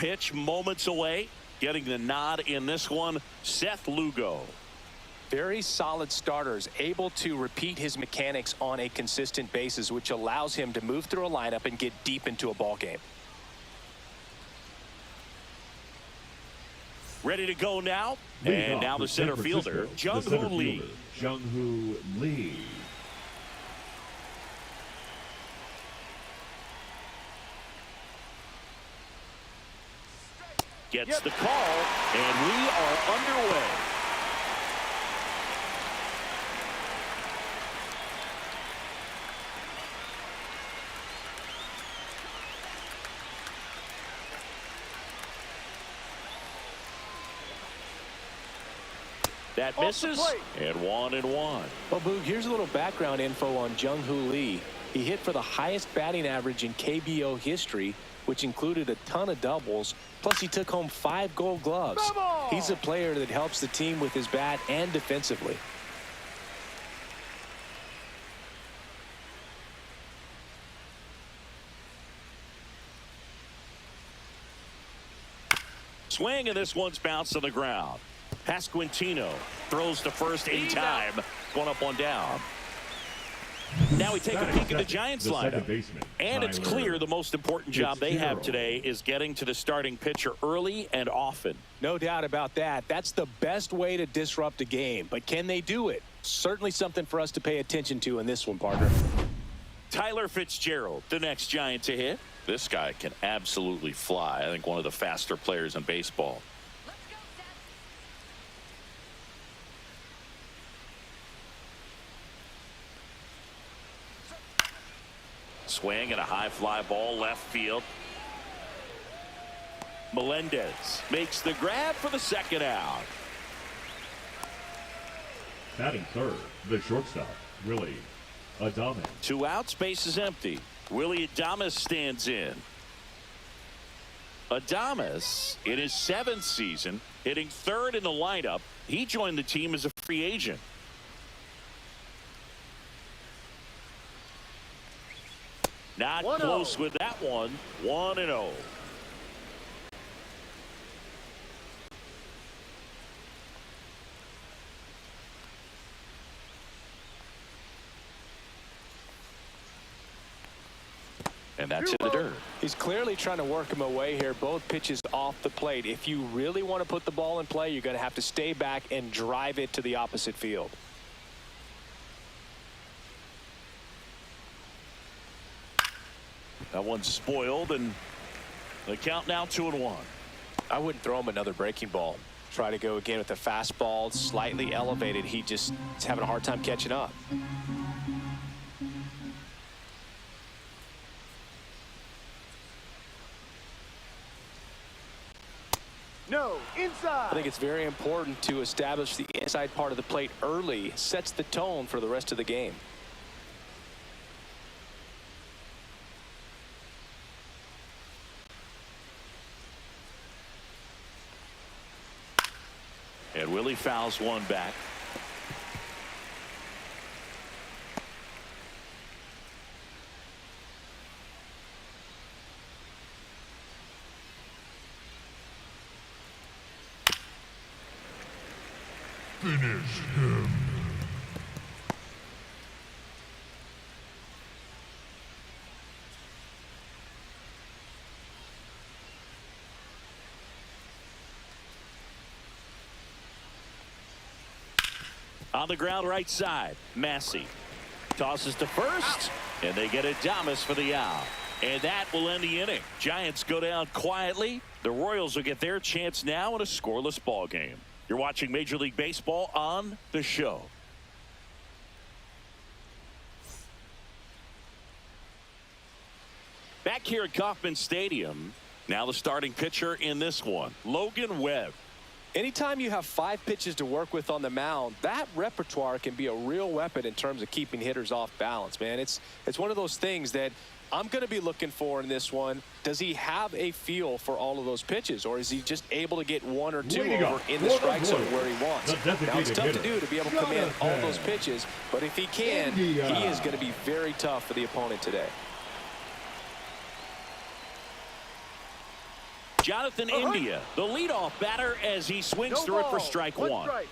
pitch moments away. Getting the nod in this one, Seth Lugo. Very solid starters, able to repeat his mechanics on a consistent basis, which allows him to move through a lineup and get deep into a ball game. Ready to go now. And now the center fielder, Jung-Hoo Lee. Jung-Hoo Lee. Gets the call, and we are underway. That misses, and 1-1. Well, Boog, here's a little background info on Jung-Hoo Lee. He hit for the highest batting average in KBO history, which included a ton of doubles, plus he took home 5 gold gloves. He's a player that helps the team with his bat and defensively. Swing, and this one's bounced on the ground. Pasquantino throws to first in time. Going up, one down. Now we take a peek at the Giants lineup. And it's clear the most important job they have today is getting to the starting pitcher early and often. No doubt about that. That's the best way to disrupt a game. But can they do it? Certainly something for us to pay attention to in this one, partner. Tyler Fitzgerald, the next Giant to hit. This guy can absolutely fly. I think one of the faster players in baseball. Swing and a high fly ball left field. Melendez makes the grab for the second out. Batting third, the shortstop, Willie Adames. 2 outs, base is empty. Willie Adames stands in. Adames, in his 7th season, hitting 3rd in the lineup. He joined the team as a free agent. Not close with that one. 1-0. And that's in the dirt. He's clearly trying to work him away here. Both pitches off the plate. If you really want to put the ball in play, you're going to have to stay back and drive it to the opposite field. That one's spoiled, and the count now 2-1. I wouldn't throw him another breaking ball. Try to go again with the fastball, slightly elevated. He just is having a hard time catching up. No, inside. I think it's very important to establish the inside part of the plate early. Sets the tone for the rest of the game. And Willie fouls one back. Finish him. On the ground, right side, Massey tosses to first, and they get Adames for the out. And that will end the inning. Giants go down quietly. The Royals will get their chance now in a scoreless ball game. You're watching Major League Baseball on The Show. Back here at Kauffman Stadium, now the starting pitcher in this one, Logan Webb. Anytime you have 5 pitches to work with on the mound, that repertoire can be a real weapon in terms of keeping hitters off balance, man. It's one of those things that I'm going to be looking for in this one. Does he have a feel for all of those pitches, or is he just able to get 1 or 2 over in the strike zone where he wants? Now, it's tough to do to be able to command all those pitches, but if he can, he is going to be very tough for the opponent today. Jonathan India, the leadoff batter, as he swings No through it for ball. strike One one. strike.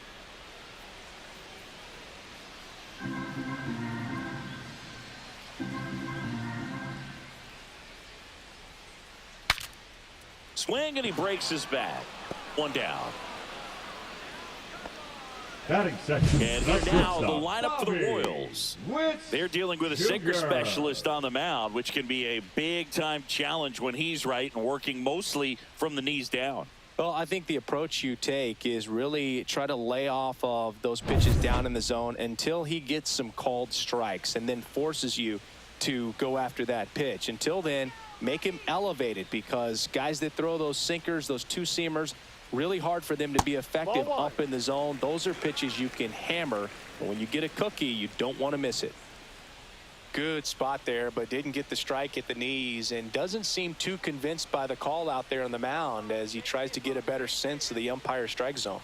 Swing, and he breaks his bat. One down. Batting second. And the here now, the shortstop, lineup for the Bobby Royals. Witt They're dealing with a sinker Jr. specialist on the mound, which can be a big-time challenge when he's right and working mostly from the knees down. Well, I think the approach you take is really try to lay off of those pitches down in the zone until he gets some called strikes and then forces you to go after that pitch. Until then, make him elevated, because guys that throw those sinkers, those two-seamers, really hard for them to be effective Ball one. up in the zone. Those are pitches you can hammer. And when you get a cookie, you don't want to miss it. Good spot there, but didn't get the strike at the knees, and doesn't seem too convinced by the call out there on the mound as he tries to get a better sense of the umpire strike zone.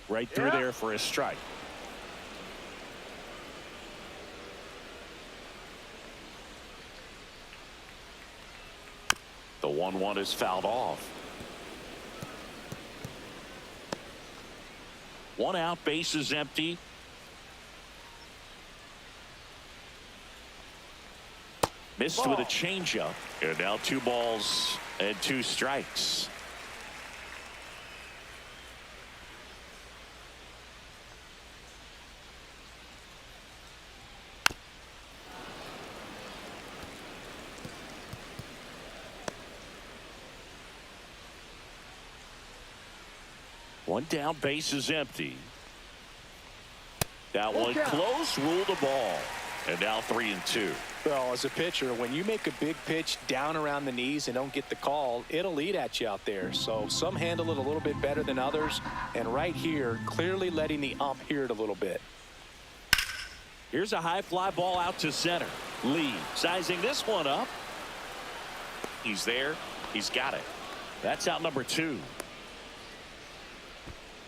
Right through there for a strike. The 1-1 is fouled off. One out, base is empty. Missed with a changeup. And now 2 balls and 2 strikes. One down, base is empty. That one close, ruled the ball. And now 3-2. Well, as a pitcher, when you make a big pitch down around the knees and don't get the call, it'll eat at you out there. So some handle it a little bit better than others. And right here, clearly letting the ump hear it a little bit. Here's a high fly ball out to center. Lee sizing this one up. He's there. He's got it. That's out number 2.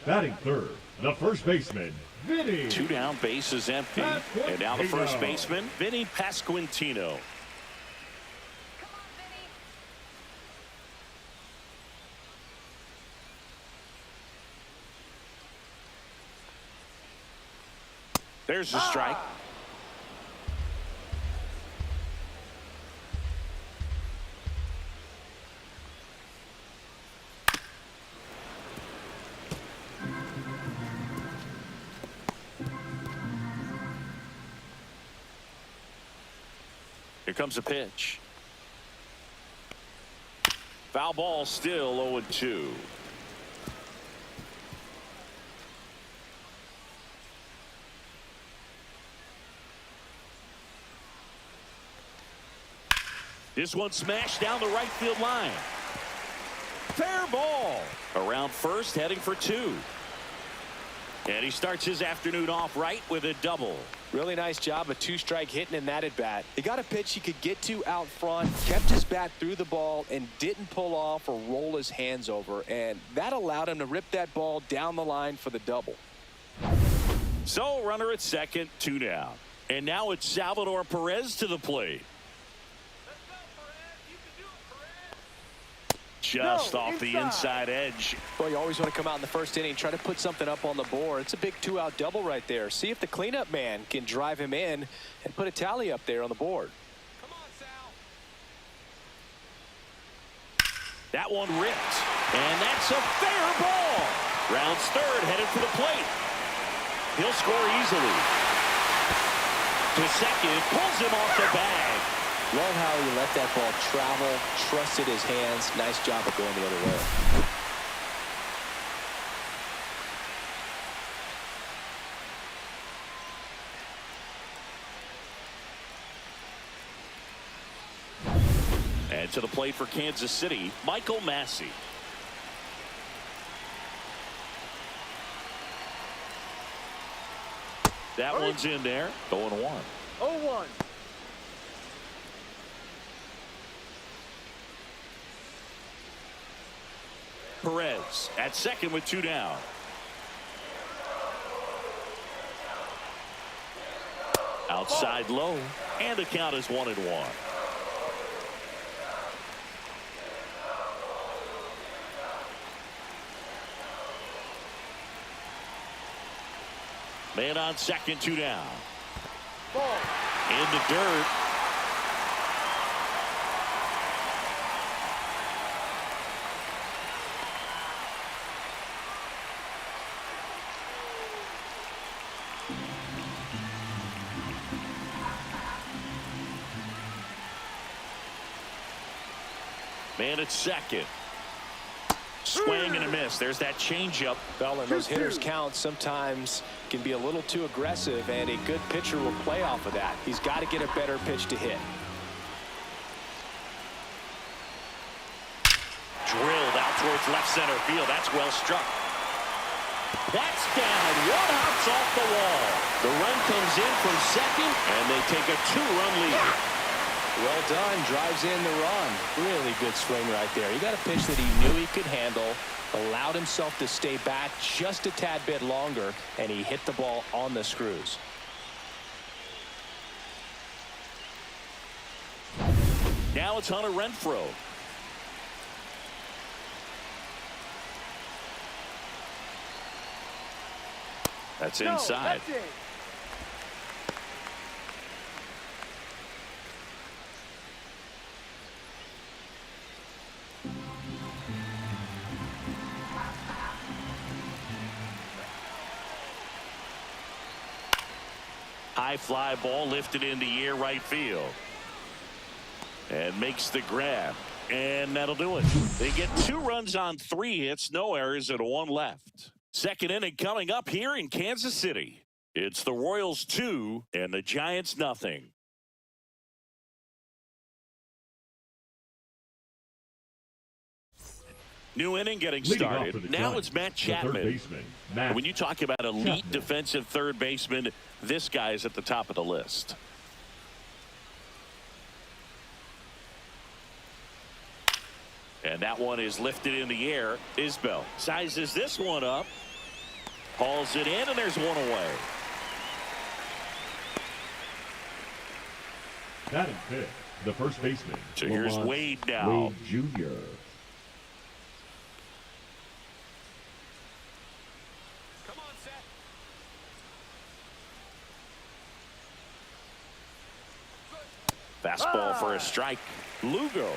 Batting third, the first baseman, Vinny. 2 down, base is empty. And now the first baseman, Vinny Pasquantino. There's the strike. Here comes a pitch. Foul ball, still 0-2. This one smashed down the right field line. Fair ball. Around first, heading for 2. And he starts his afternoon off right with a double. Really nice job of 2-strike hitting in that at bat. He got a pitch he could get to out front, kept his bat through the ball, and didn't pull off or roll his hands over. And that allowed him to rip that ball down the line for the double. So runner at second, 2 down. And now it's Salvador Perez to the plate. Just off the inside edge. Well, you always want to come out in the first inning, try to put something up on the board. It's a big 2-out double right there. See if the cleanup man can drive him in and put a tally up there on the board. Come on, Sal. That one ripped. And that's a fair ball. Rounds third, headed for the plate. He'll score easily. To second, pulls him off the bag. Love how he let that ball travel, trusted his hands. Nice job of going the other way. And to the plate for Kansas City, Michael Massey. That one's in there. 0-1. 0-1. Perez at second with 2 down. Outside low, and the count is 1-1. Man on second, 2 down. Ball. In the dirt. Man at second. Swing and a miss. There's that changeup. Well, and those hitters count sometimes can be a little too aggressive, and a good pitcher will play off of that. He's got to get a better pitch to hit. Drilled out towards left center field. That's well struck. That's down. One hops off the wall. The run comes in from second, and they take a 2-run lead. Well done. Drives in the run. Really good swing right there. He got a pitch that he knew he could handle, allowed himself to stay back just a tad bit longer, and he hit the ball on the screws. Now it's Hunter Renfroe. That's inside. No, that's it. High fly ball lifted in the air right field. And makes the grab. And that'll do it. They get 2 runs on 3 hits, no errors, and 1 left. Second inning coming up here in Kansas City. It's the Royals 2 and the Giants nothing. New inning getting started. Now it's Matt Chapman. When you talk about elite defensive third baseman, this guy is at the top of the list. And that one is lifted in the air. Isbell sizes this one up. Hauls it in, and there's one away. Batting fifth, the first baseman. So here's Wade now. Wade Jr. Come on, Seth. Fastball for a strike. Lugo,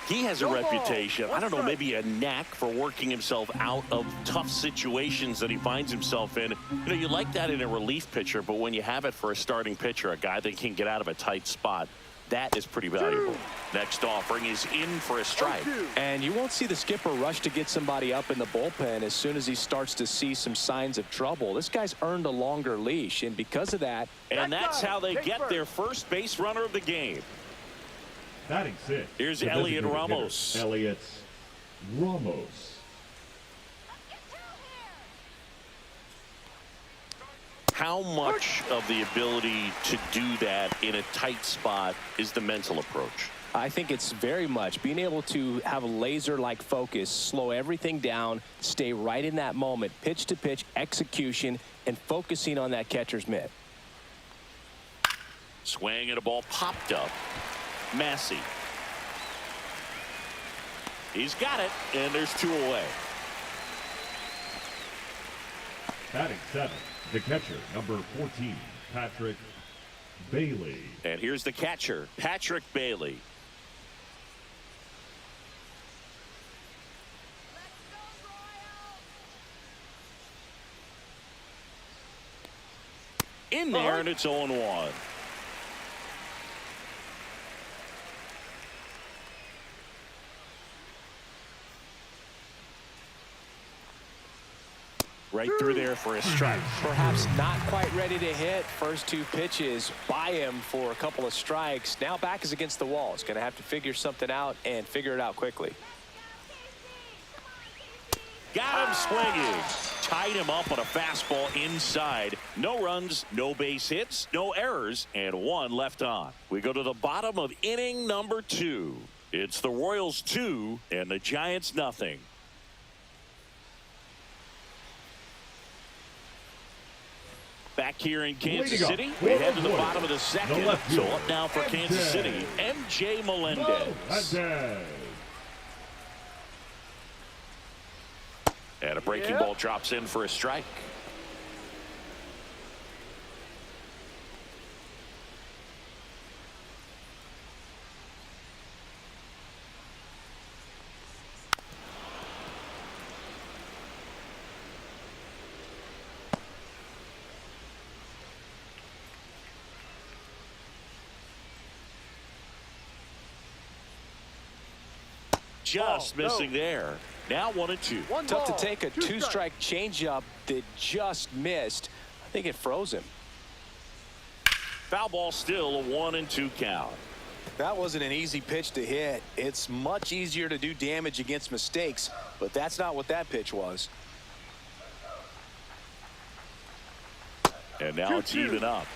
he has a reputation, I don't know, maybe a knack for working himself out of tough situations that he finds himself in. You know, you like that in a relief pitcher, but when you have it for a starting pitcher, a guy that can get out of a tight spot, that is pretty valuable. Next offering is in for a strike. And you won't see the skipper rush to get somebody up in the bullpen as soon as he starts to see some signs of trouble. This guy's earned a longer leash, and because of that. And that's how they get their first base runner of the game. Batting sixth. Here's Elliot Ramos. Elliot Ramos. How much of the ability to do that in a tight spot is the mental approach? I think it's very much being able to have a laser-like focus, slow everything down, stay right in that moment, pitch-to-pitch execution, and focusing on that catcher's mitt. Swing and a ball popped up. Massey. He's got it, and there's 2 away. Batting seventh, the catcher, number 14, Patrick Bailey. And here's the catcher, Patrick Bailey. In there, and it's 0-1. Right through there for a strike. Perhaps not quite ready to hit. First 2 pitches by him for a couple of strikes. Now back is against the wall. He's going to have to figure something out and figure it out quickly. Got him swinging. Tied him up on a fastball inside. No runs, no base hits, no errors, and 1 left on. We go to the bottom of inning number 2. It's the Royals 2 and the Giants nothing. Back here in Kansas City, we head to the bottom of the second. So up now for Kansas City, MJ Melendez. And a breaking ball drops in for a strike. just missing there. Now 1-2. Tough to take a two-strike changeup that just missed. I think it froze him. Foul ball, still a 1-2 count. That wasn't an easy pitch to hit. It's much easier to do damage against mistakes, but that's not what that pitch was. And now it's even up.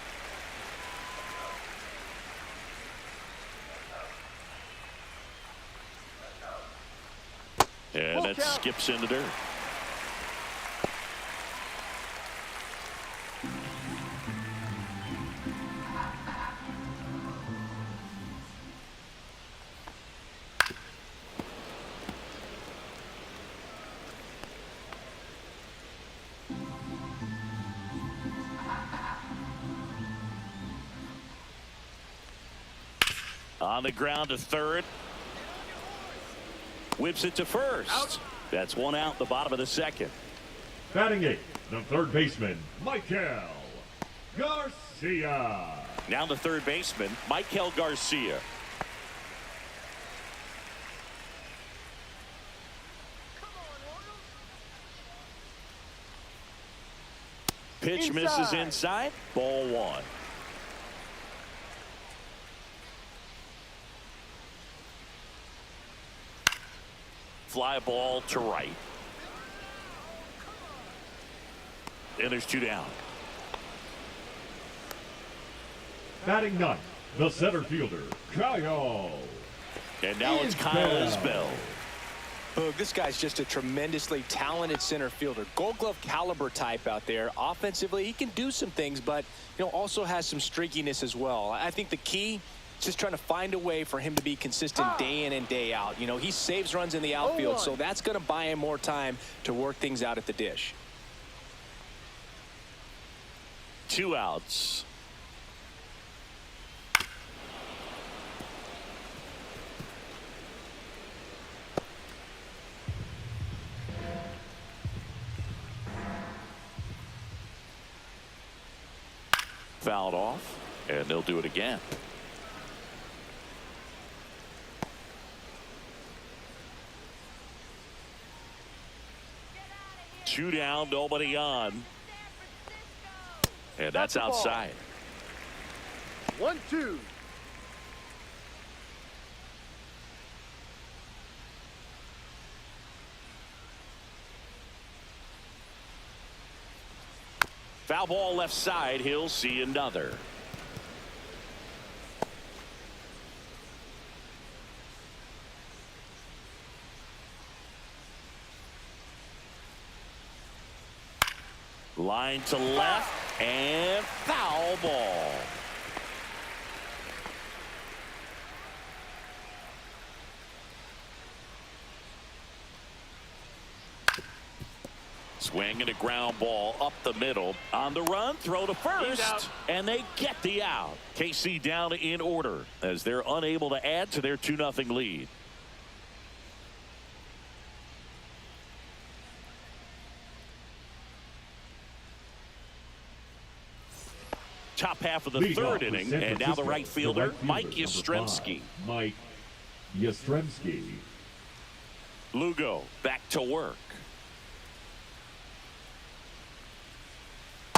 And that skips into dirt. On the ground to third. Whips it to first. Out. That's one out, the bottom of the second. Batting 8th, the third baseman, Michael Garcia. Now the third baseman, Michael Garcia. Pitch misses inside. Ball 1. Fly ball to right. And there's 2 down. Batting 9th, the center fielder, Kyle. And now it's Kyle Isbell. Look, this guy's just a tremendously talented center fielder. Gold Glove caliber type out there. Offensively, he can do some things, but also has some streakiness as well. I think the key is just trying to find a way for him to be consistent day in and day out. He saves runs in the outfield, so that's going to buy him more time to work things out at the dish. 2 outs. Fouled off, and they'll do it again. Two down, nobody on. And that's outside. 1-2. Foul ball left side. He'll see another. Line to left and foul ball. Swing and a ground ball up the middle. On the run, throw to first, and they get the out. KC down in order as they're unable to add to their 2-0 lead. Top half of the third inning, and now the right fielder, Mike Yastrzemski. Mike Yastrzemski. Lugo back to work.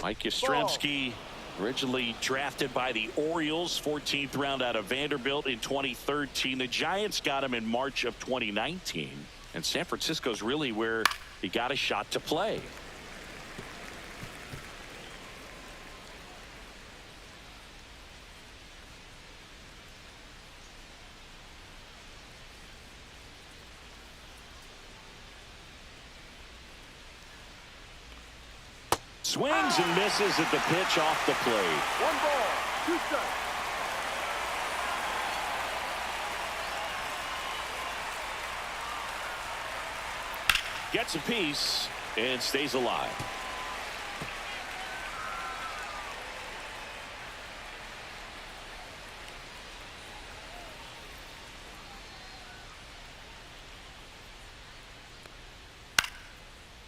Mike Yastrzemski, originally drafted by the Orioles, 14th round out of Vanderbilt in 2013. The Giants got him in March of 2019, and San Francisco's really where he got a shot to play. Swings and misses at the pitch off the plate. 1 ball, 2 strikes. Gets a piece and stays alive.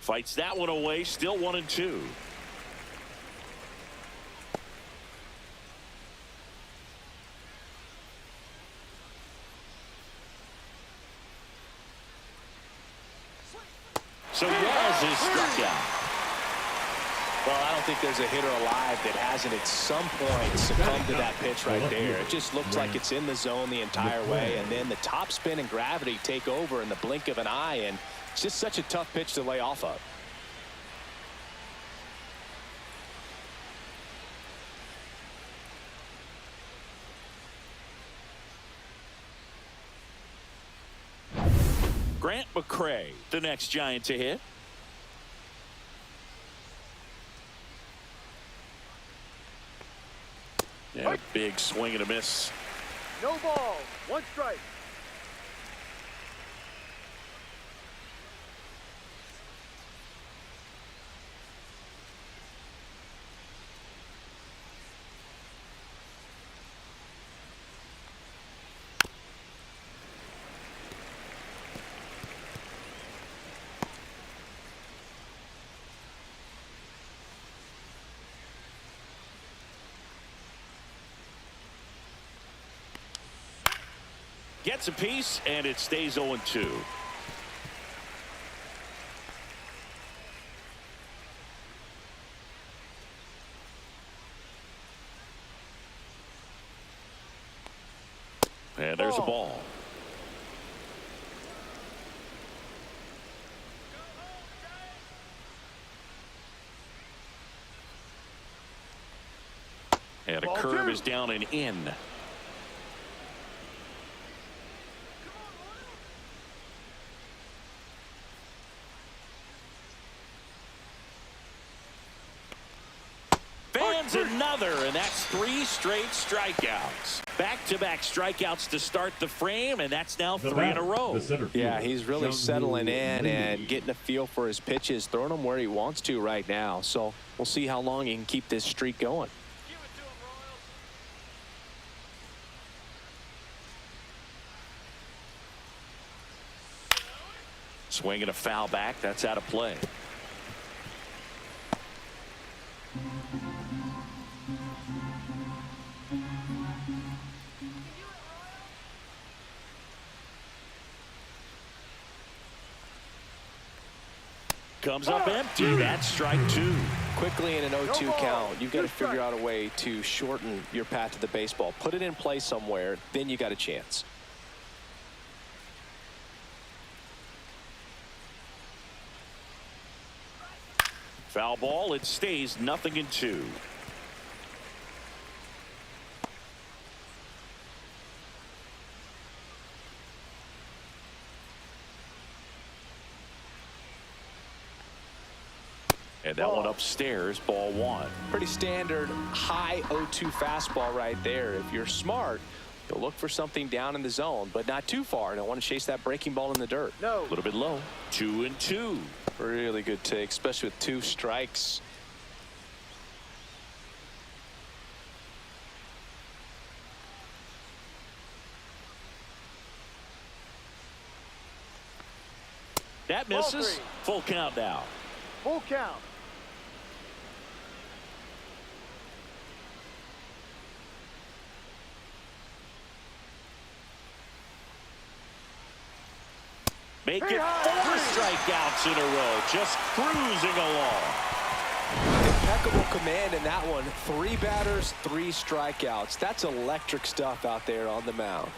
Fights that one away, still 1-2. So Yaz is struck out. Well, I don't think there's a hitter alive that hasn't at some point succumbed to that pitch right there. It just looks like it's in the zone the entire way, and then the top spin and gravity take over in the blink of an eye, and it's just such a tough pitch to lay off of. Grant McCray, the next Giant to hit. Yeah, big swing and a miss. No ball. 1 strike. Gets a piece, and it stays 0-2. And there's a ball. And a curve is down and in. Another, and that's 3 straight strikeouts. Back-to-back strikeouts to start the frame, and that's now 3 in a row. Yeah, he's really settling in and getting a feel for his pitches, throwing them where he wants to right now. So we'll see how long he can keep this streak going. Swinging a foul back, that's out of play. Comes up empty. That's strike 2. Quickly in an 0-2 count, you've got to figure out a way to shorten your path to the baseball. Put it in play somewhere, then you got a chance. Foul ball. It stays 0-2. And that one upstairs, ball 1. Pretty standard high 0-2 fastball right there. If you're smart, you'll look for something down in the zone, but not too far. Don't want to chase that breaking ball in the dirt. No. A little bit low. 2-2. Really good take, especially with 2 strikes. That misses. Full count now. Full count. Make it 4 strikeouts in a row. Just cruising along. Impeccable command in that one. 3 batters, 3 strikeouts. That's electric stuff out there on the mound.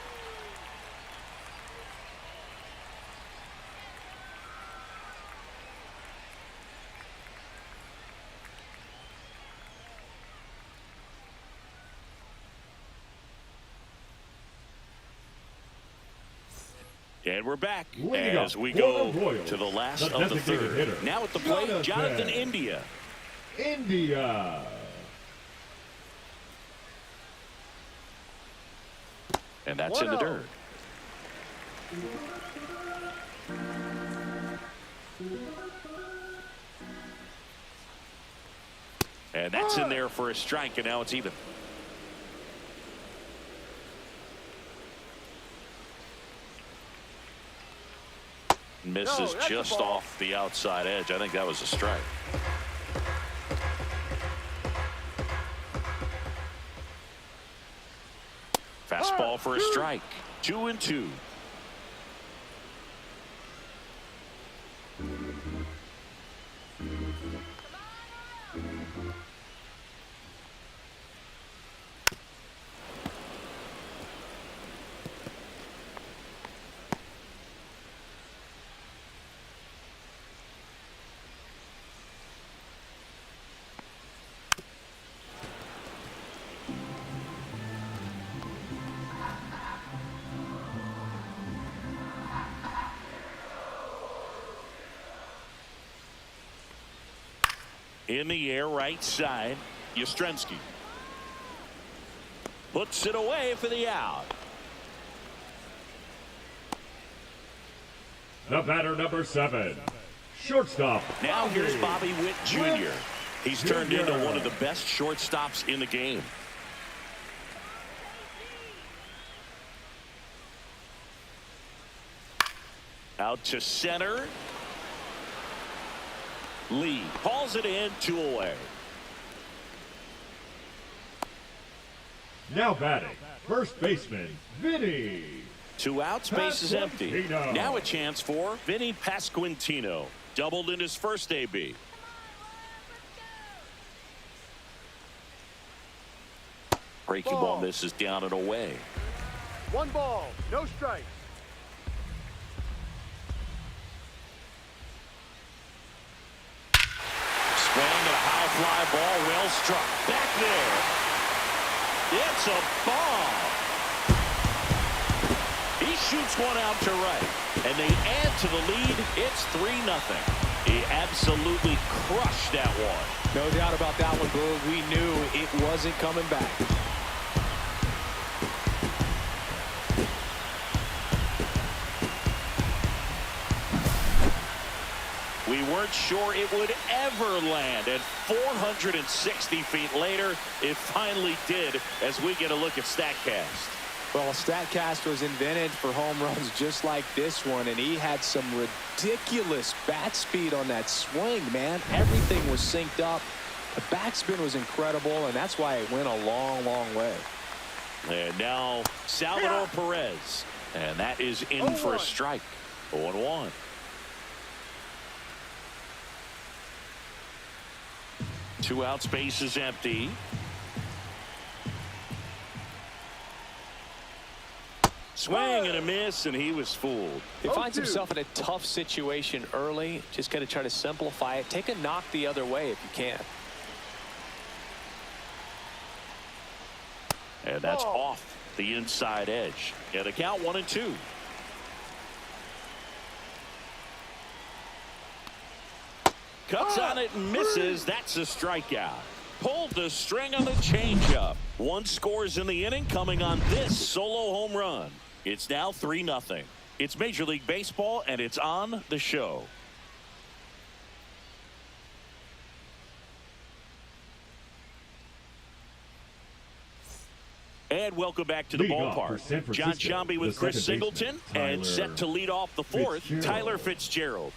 And we're back Leading as up we for go the Royals, to the last the of the designated third. hitter, Now at the plate, Jonathan India. And that's in the dirt. And that's in there for a strike, and now it's even. Misses just off the outside edge. I think that was a strike. Fastball for a strike. 2-2. In the air, right side, Yastrzemski puts it away for the out. The batter, number 7, shortstop. Now here's Bobby Witt Jr. He's turned into Jr. one of the best shortstops in the game. Out to center. Lee calls it in, 2 away. Now batting, first baseman, Vinny. 2 outs, base is empty. Pasquantino. Now a chance for Vinny Pasquantino. Doubled in his first AB. Breaking ball misses down and away. 1 ball, no strikes. Swing and a high fly ball, well struck. Back there. It's a ball. He shoots one out to right, and they add to the lead. It's 3-0. He absolutely crushed that one. No doubt about that one, Boog. We knew it wasn't coming back. We weren't sure it would ever land, and 460 feet later, it finally did as we get a look at StatCast. Well, StatCast was invented for home runs just like this one, and he had some ridiculous bat speed on that swing, man. Everything was synced up. The backspin was incredible, and that's why it went a long, long way. And now Salvador Perez, and that is in for a 0-1. strike. 0-1. Two outs, base is empty. Swing and a miss, and he was fooled. He finds 0-2. himself in a tough situation early. Just got to try to simplify it. Take a knock the other way if you can. And that's Ball. off the inside edge. And a count 1-2. Cuts on it and misses. That's a strikeout. Pulled the string on the changeup. 1 scores in the inning, coming on this solo home run. It's now 3-0. It's Major League Baseball, and it's on the show. And welcome back to the Leading off for San ballpark. John Francisco, Sciambi with the Chris second baseman, Singleton, and set to lead off the 4th, Fitzgerald. Tyler Fitzgerald.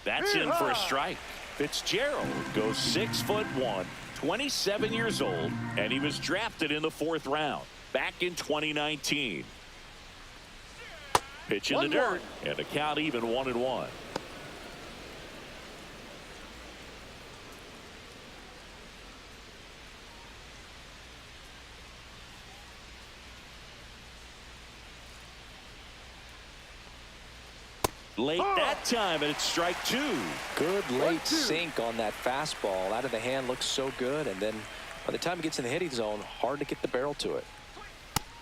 That's in for a strike. Fitzgerald goes 6'1", 27 years old, and he was drafted in the 4th round back in 2019. Pitch in the 1-1. dirt, and a count even 1-1. Late that time, and it's strike 2. Good late 1-2. sink on that fastball. Out of the hand, looks so good. And then by the time it gets in the hitting zone, hard to get the barrel to it.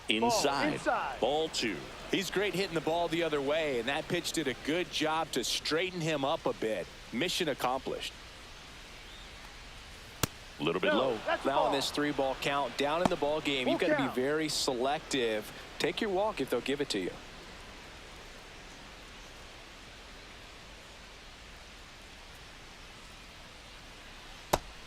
Inside. inside. Ball 2. He's great hitting the ball the other way, and that pitch did a good job to straighten him up a bit. Mission accomplished. A little bit No. low. That's a Now in ball. this 3-ball count, down in the ball game, you've got to be count. very selective. Take your walk if they'll give it to you.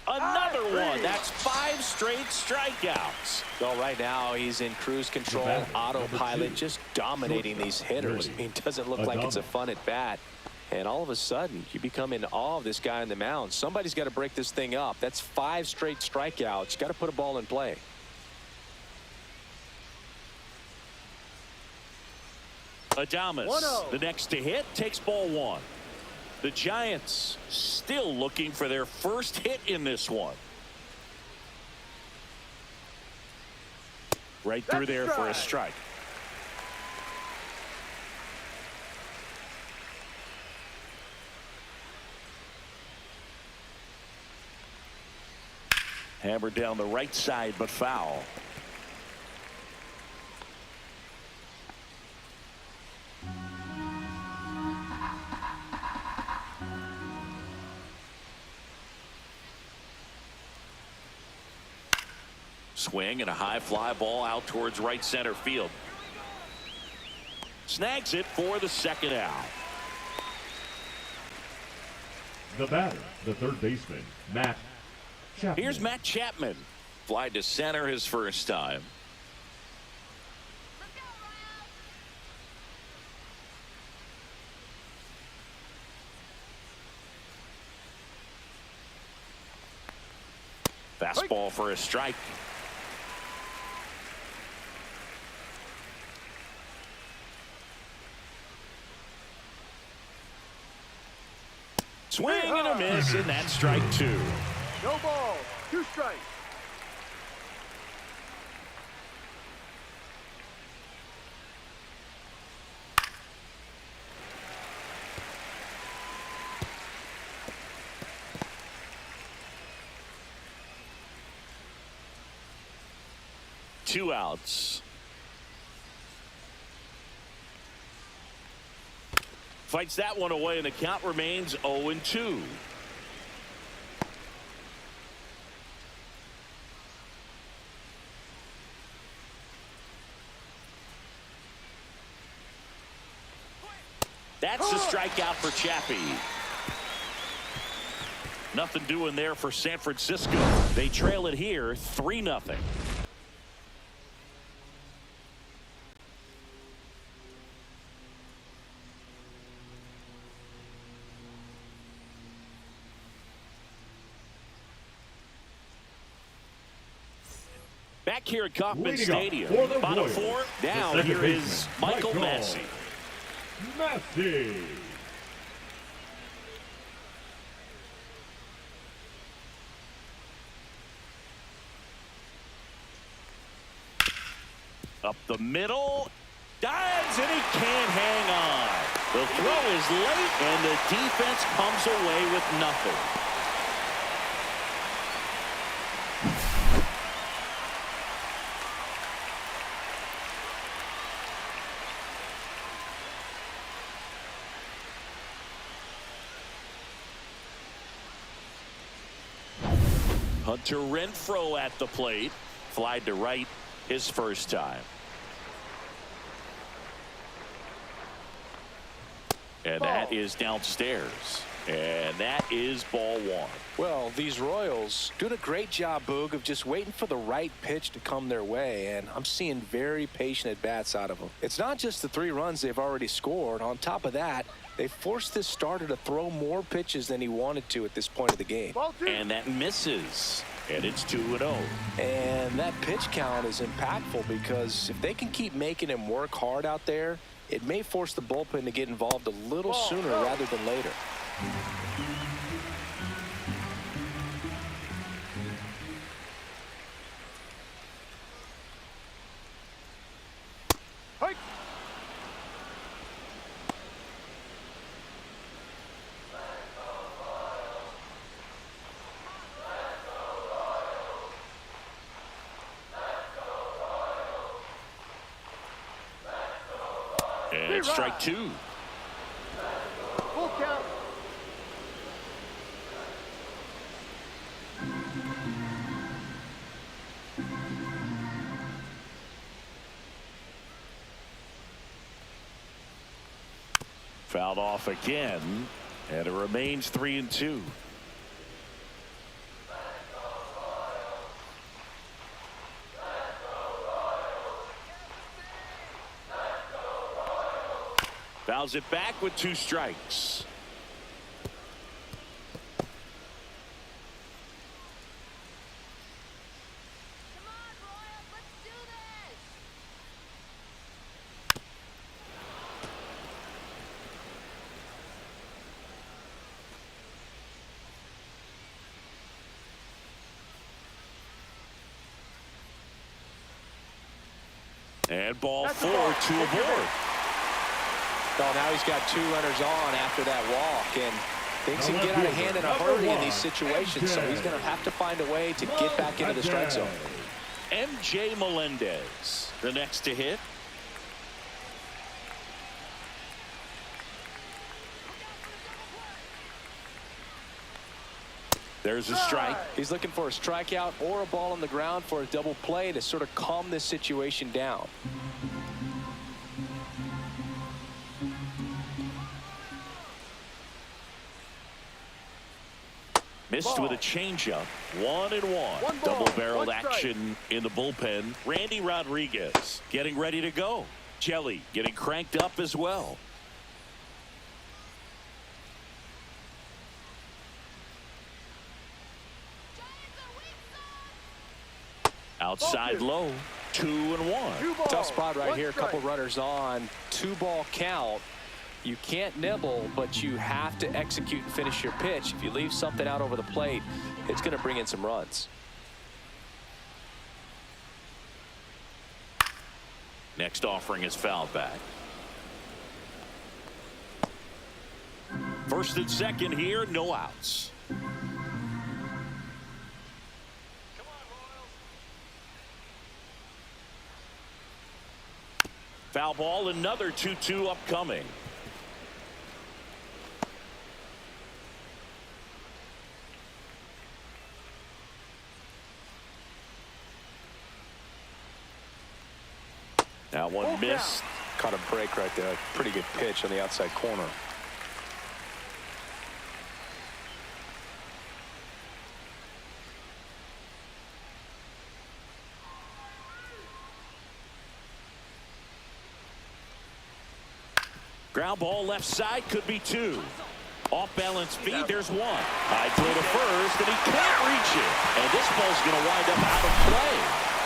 Another one. That's 5 straight strikeouts. Well, right now he's in cruise control, autopilot, just dominating these hitters. I mean, it doesn't look like it's a fun at bat. And all of a sudden, you become in awe of this guy on the mound. Somebody's got to break this thing up. That's 5 straight strikeouts. You got to put a ball in play. Adames, 1-0. the next to hit, takes ball 1. The Giants still looking for their first hit in this one. Right through there for a strike. Hammered down the right side, but foul. Swing and a high fly ball out towards right center field. Snags it for the second out. The batter, the third baseman, Matt Chapman. Here's Matt Chapman. Fly to center his first time. Fastball for a strike. Swing and a miss, and that's strike 2. No ball. 2 strikes. Two outs. Fights that one away, and the count remains 0-2. That's the strikeout for Chappie. Nothing doing there for San Francisco. They trail it here 3-0. Back here at Kauffman Stadium, bottom 4 down. Here is Michael Massey. Massey. Up the middle, dives, and he can't hang on. The throw is late, and the defense comes away with nothing. Hunter Renfroe at the plate. Flied to right his first time. And that is downstairs. And that is ball 1. Well, these Royals doing a great job, Boog, of just waiting for the right pitch to come their way, and I'm seeing very patient at-bats out of them. It's not just the 3 runs they've already scored. On top of that, they forced this starter to throw more pitches than he wanted to at this point of the game. And that misses. And it's 2-0. And that pitch count is impactful because if they can keep making him work hard out there, it may force the bullpen to get involved a little sooner rather than later. And strike 2. Full count. Fouled off again, and it remains 3-2. Fouls it back with 2 strikes. And ball 4 to aboard. Oh, now he's got 2 runners on after that walk, and things can get out of hand in a hurry in these situations, so he's going to have to find a way to get back into the strike zone. MJ Melendez, the next to hit. There's a strike. He's looking for a strikeout or a ball on the ground for a double play to sort of calm this situation down. Missed with a changeup. 1-1. Double-barreled action in the bullpen. Randy Rodriguez getting ready to go. Jelly getting cranked up as well. Outside low. 2-1. Tough spot right here. A couple runners on. 2-ball count. You can't nibble, but you have to execute and finish your pitch. If you leave something out over the plate, it's going to bring in some runs. Next offering is fouled back. First and second here, no outs. Foul ball, another 2-2 upcoming. That one missed. Caught a break right there. Pretty good pitch on the outside corner. Ground ball left side, could be 2. Off balance feed, there's 1. High throw to first, and he can't reach it. And this ball's going to wind up out of play.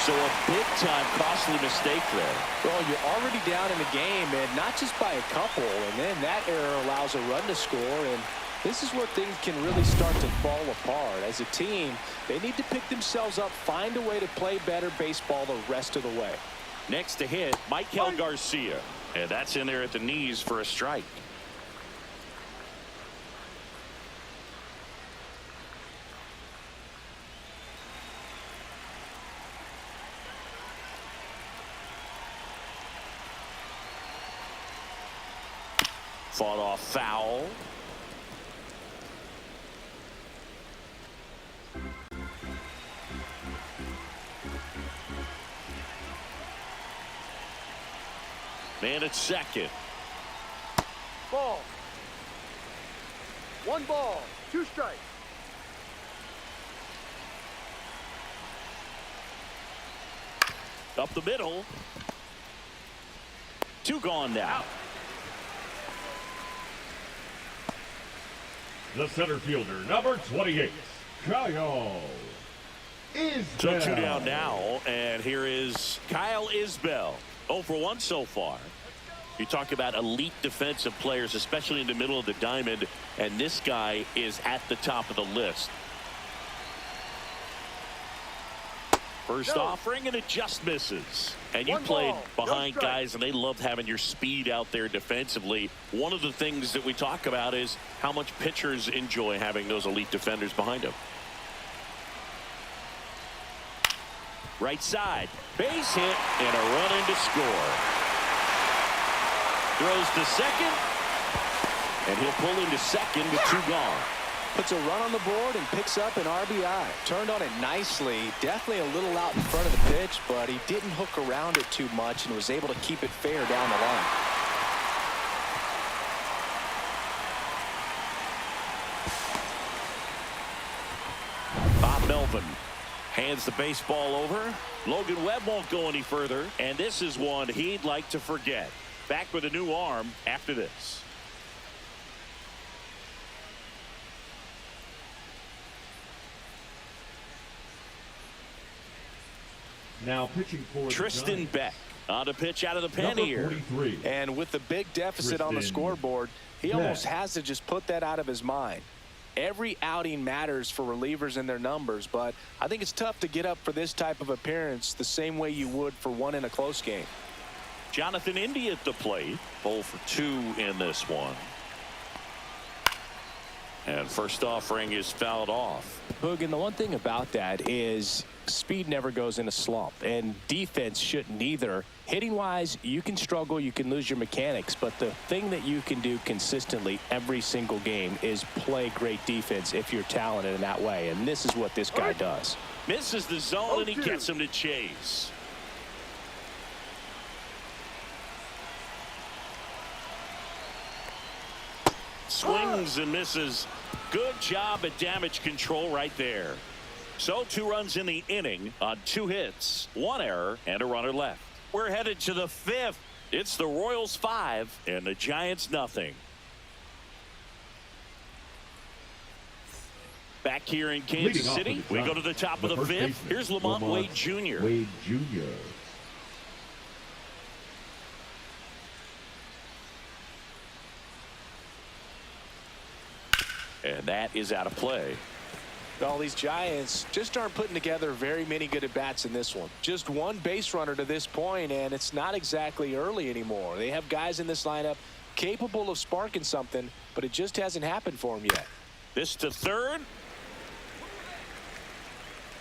So a big-time costly mistake there. Well, you're already down in the game, and not just by a couple. And then that error allows a run to score. And this is where things can really start to fall apart. As a team, they need to pick themselves up, find a way to play better baseball the rest of the way. Next to hit, Michael Garcia. And that's in there at the knees for a strike. Fought off foul. Man at second. Ball. 1 ball, 2 strikes. Up the middle. 2 gone now. The center fielder, number 28, Kyle Isbell. So 2 down now, and here is Kyle Isbell. 0 for 1 so far. You talk about elite defensive players, especially in the middle of the diamond, and this guy is at the top of the list. First offering, and it just misses. And you played behind guys, and they loved having your speed out there defensively. One of the things that we talk about is how much pitchers enjoy having those elite defenders behind them. Right side, base hit, and a run in to score. Throws to second, and he'll pull into second with 2 gone. Puts a run on the board and picks up an RBI. Turned on it nicely. Definitely a little out in front of the pitch, but he didn't hook around it too much and was able to keep it fair down the line. Bob Melvin hands the baseball over. Logan Webb won't go any further, and this is one he'd like to forget. Back with a new arm after this. Now pitching for the Tristan Giants, Beck on to pitch out of the pen number here. 43. And with the big deficit on the Tristan scoreboard, he Beck. almost has to just put that out of his mind. Every outing matters for relievers and their numbers, but I think it's tough to get up for this type of appearance the same way you would for one in a close game. Jonathan India at the plate. 0 for 2 in this one. And first offering is fouled off. Boog, and the one thing about that is speed never goes in a slump, and defense shouldn't either. Hitting wise, you can struggle, you can lose your mechanics, but the thing that you can do consistently every single game is play great defense if you're talented in that way, and this is what this guy does. Misses the zone and he gets him to chase. Swings and misses. Good job at damage control right there. So 2 runs in the inning on 2 hits, 1 error, and a runner left. We're headed to the 5th. It's the Royals 5 and the Giants nothing. Back here in Kansas Leading off City, for the we go to the top of the first 5th. baseman, Here's Lamont Wade Jr. Wade Jr. And that is out of play. Well, these Giants just aren't putting together very many good at-bats in this one. Just 1 base runner to this point, and it's not exactly early anymore. They have guys in this lineup capable of sparking something, but it just hasn't happened for them yet. This to third.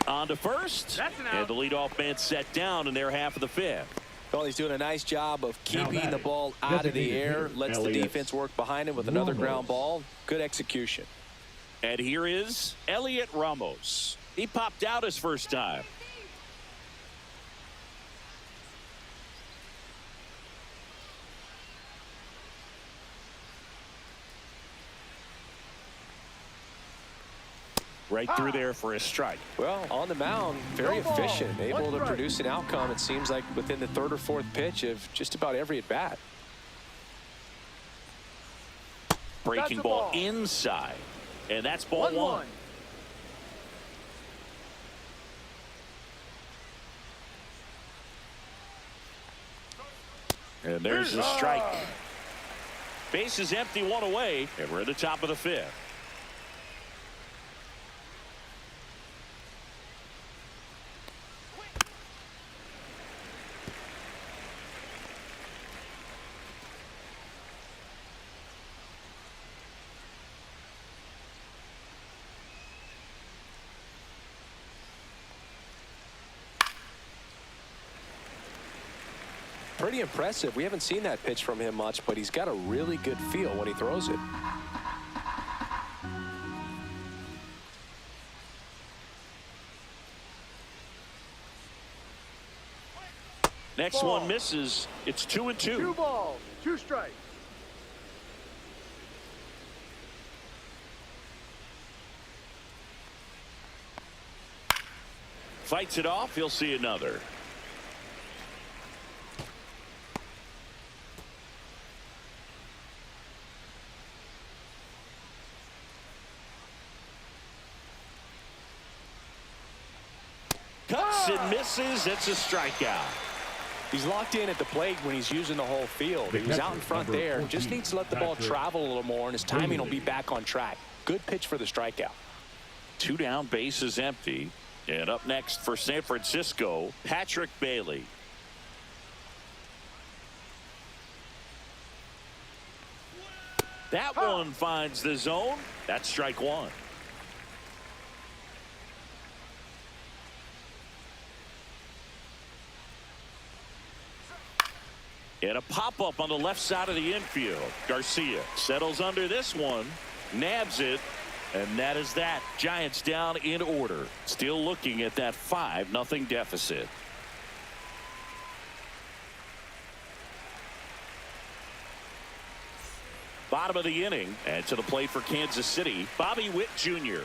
On to first. That's an out. And the leadoff man set down in their half of the 5th. Well, he's doing a nice job of keeping the batting, ball out of the designated air, hitter, lets the Elliott defense work behind him with another Ramos. ground ball. Good execution. And here is Elliott Ramos. He popped out his first time. Right through there for a strike. Well, on the mound, very No ball. efficient, able One to strike. produce an outcome, it seems like, within the 3rd or 4th pitch of just about every at-bat. Breaking That's a ball ball. inside. And that's ball 1. 1-1. And there's the strike. Base is empty, 1 away, and we're at the top of the 5th. Pretty impressive. We haven't seen that pitch from him much, but he's got a really good feel when he throws it. Next Ball. one misses. It's 2-2. 2 balls, 2 strikes. Fights it off. He'll see another. Cuts and misses. It's a strikeout. He's locked in at the plate when he's using the whole field. He was out in front Number there. 14, Just needs to let the ball Patrick travel a little more, and his timing will be back on track. Good pitch for the strikeout. 2 down, base is empty. And up next for San Francisco, Patrick Bailey. That one finds the zone. That's strike 1. And a pop-up on the left side of the infield. Garcia settles under this one, nabs it, and that is that. Giants down in order. Still looking at that 5-0 deficit. Bottom of the inning, and to the plate for Kansas City, Bobby Witt Jr.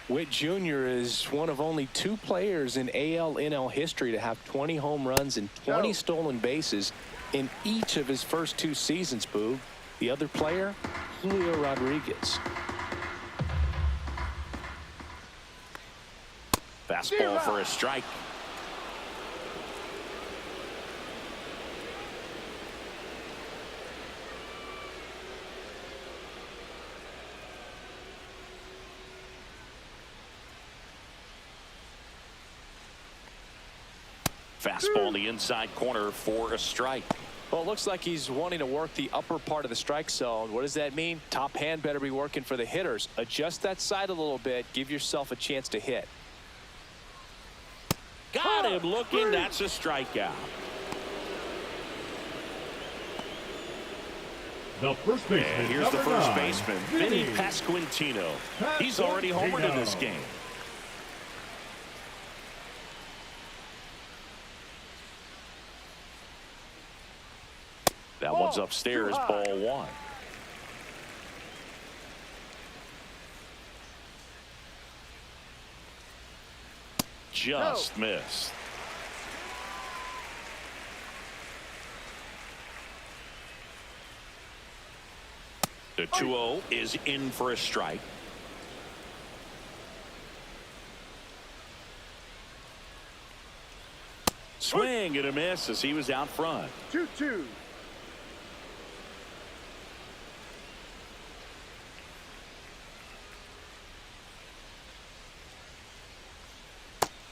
Witt Jr. is one of only 2 players in AL NL history to have 20 home runs and 20 stolen bases. in each of his first 2 seasons, Boog. The other player, Julio Rodriguez. Fastball for a strike. Fastball in the inside corner for a strike. Well, it looks like he's wanting to work the upper part of the strike zone. What does that mean? Top hand better be working for the hitters. Adjust that side a little bit. Give yourself a chance to hit. Got him looking. That's a strikeout. The first baseman. And here's the first 9, baseman, Vinny Pasquantino. He's already homered in this game. That one's upstairs, ball 1. Just missed. The 2-0 is in for a strike. Swing and a miss as he was out front. 2-2.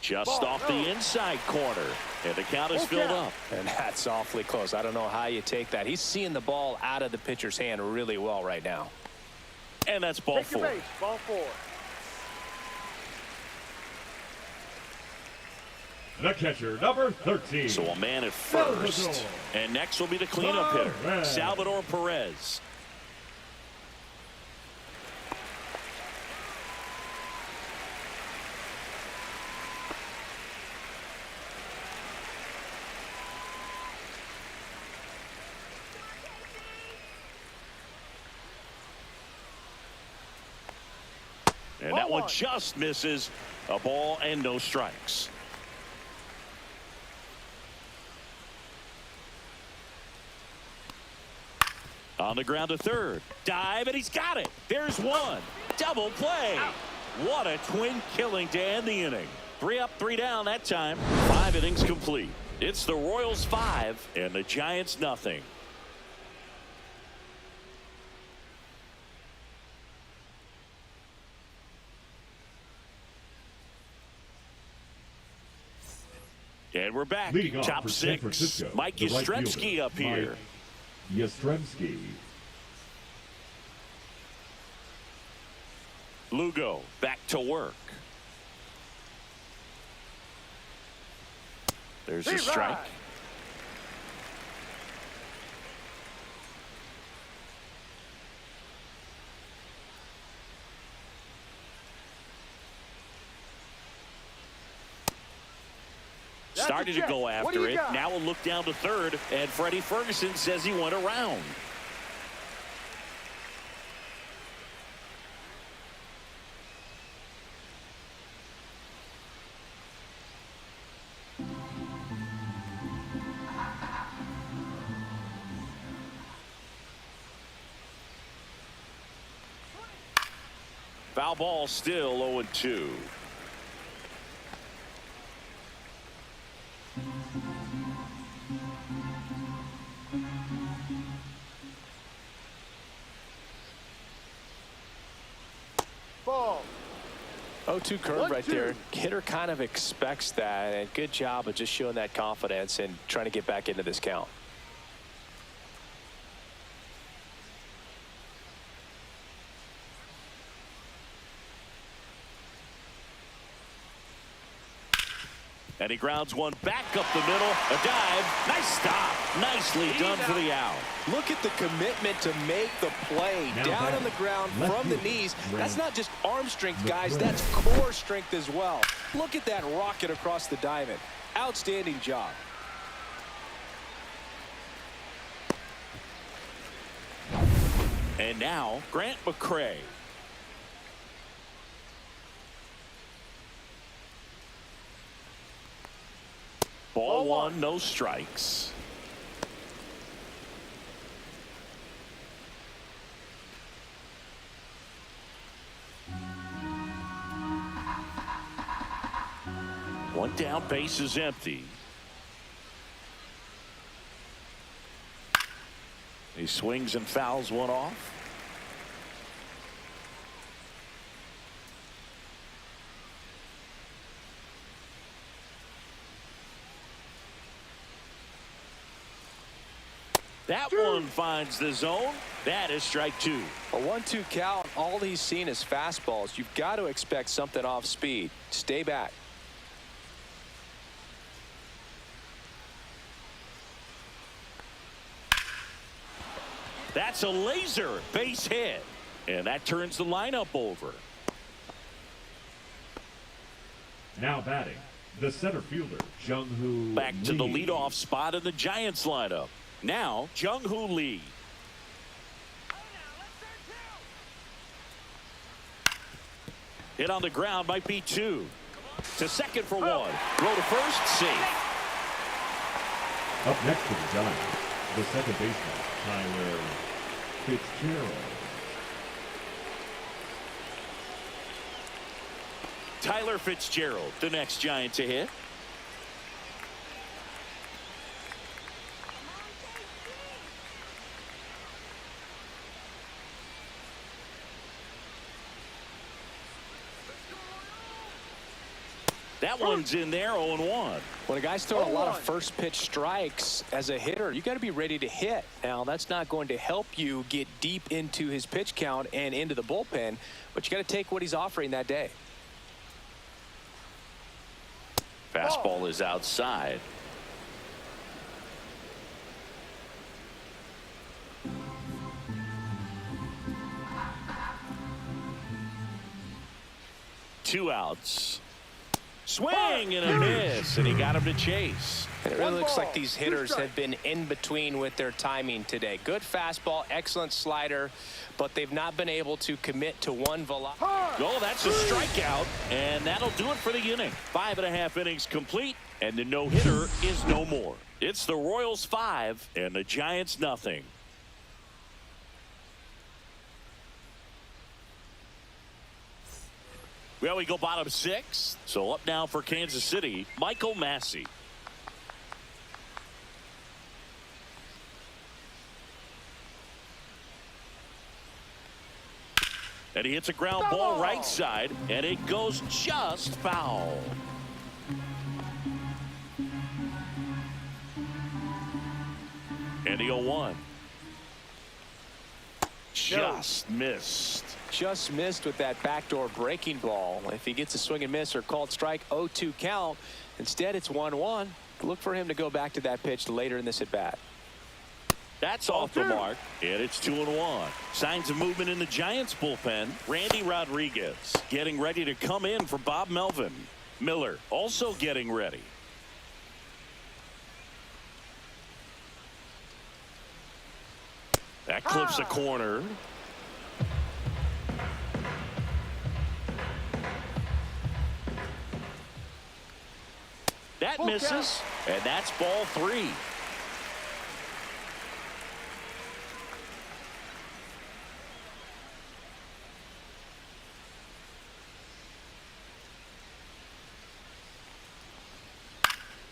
Just off the inside corner. And the count is filled up. And that's awfully close. I don't know how you take that. He's seeing the ball out of the pitcher's hand really well right now. And that's ball 4. Base, ball 4. The catcher, number 13. So a man at first. And next will be the cleanup hitter, Salvador Perez. And that one just misses. A ball and no strikes. On the ground to third. Dive, and he's got it. There's one. Double play. What a twin killing to end the inning. 3 up, 3 down that time. 5 innings complete. It's the Royals 5 and the Giants nothing. And we're back. Leading off Top for San 6. Francisco, Mike the right Yastrzemski fielder, up here. Mike Yastrzemski. Lugo back to work. There's a strike. Started to go after it. Now we'll look down to third, and Freddie Ferguson says he went around. Foul ball, still 0-2. Ball. 0-2 curve right there. Hitter kind of expects that, and good job of just showing that confidence and trying to get back into this count. And he grounds one back up the middle. A dive. Nice stop. Nicely done for the out. Look at the commitment to make the play. Now Down back. on the ground Left from the field. knees. Red. That's not just arm strength, guys. Red. That's core strength as well. Look at that rocket across the diamond. Outstanding job. And now Grant McCray. Ball 1, no strikes. One down, base is empty. He swings and fouls one off. That one finds the zone. That is strike two. A 1-2 count. All he's seen is fastballs. You've got to expect something off speed. Stay back. That's a laser base hit. And that turns the lineup over. Now batting, the center fielder, Jung-Hoo Back to the Lee. leadoff spot in the Giants lineup. Now, Jung-Hoo Lee. Hit on the ground, might be two. To second for one. Throw to first, safe. Up next for the Giants, the second baseman, Tyler Fitzgerald. Tyler Fitzgerald, the next Giant to hit. That one's in there, 0-1. When a guy's throwing a lot of first pitch strikes as a hitter, you got to be ready to hit. Now, that's not going to help you get deep into his pitch count and into the bullpen, but you got to take what he's offering that day. Fastball is outside. Two outs. Swing and a miss, and he got him to chase. And it really looks like these hitters have been in between with their timing today. Good fastball, excellent slider, but they've not been able to commit to one velocity. Oh, that's a strikeout, and that'll do it for the inning. 5.5 innings complete, and the no-hitter is no more. It's the Royals 5 and the Giants nothing. Well, we go bottom 6. So up now for Kansas City, Michael Massey. And he hits a ground ball right side, and it goes just foul. And the 0-1. Just missed. Just missed with that backdoor breaking ball. If he gets a swing and miss or called strike, 0-2 count. Instead, it's 1-1. Look for him to go back to that pitch later in this at bat. That's off the mark, and it's 2-1. Signs of movement in the Giants bullpen. Randy Rodriguez getting ready to come in for Bob Melvin. Miller also getting ready. That clips a corner. That misses, and that's ball 3.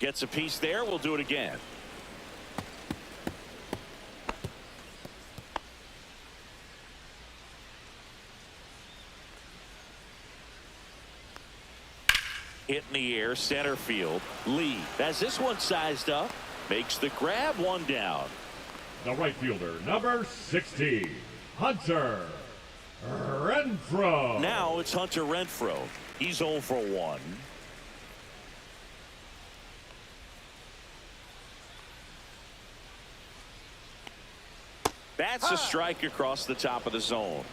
Gets a piece there. We'll do it again. Hit in the air, center field. Lee has this one sized up. Makes the grab, one down. The right fielder, number 60, Hunter Renfroe. Now it's Hunter Renfroe. He's 0 for 1. That's a strike across the top of the zone.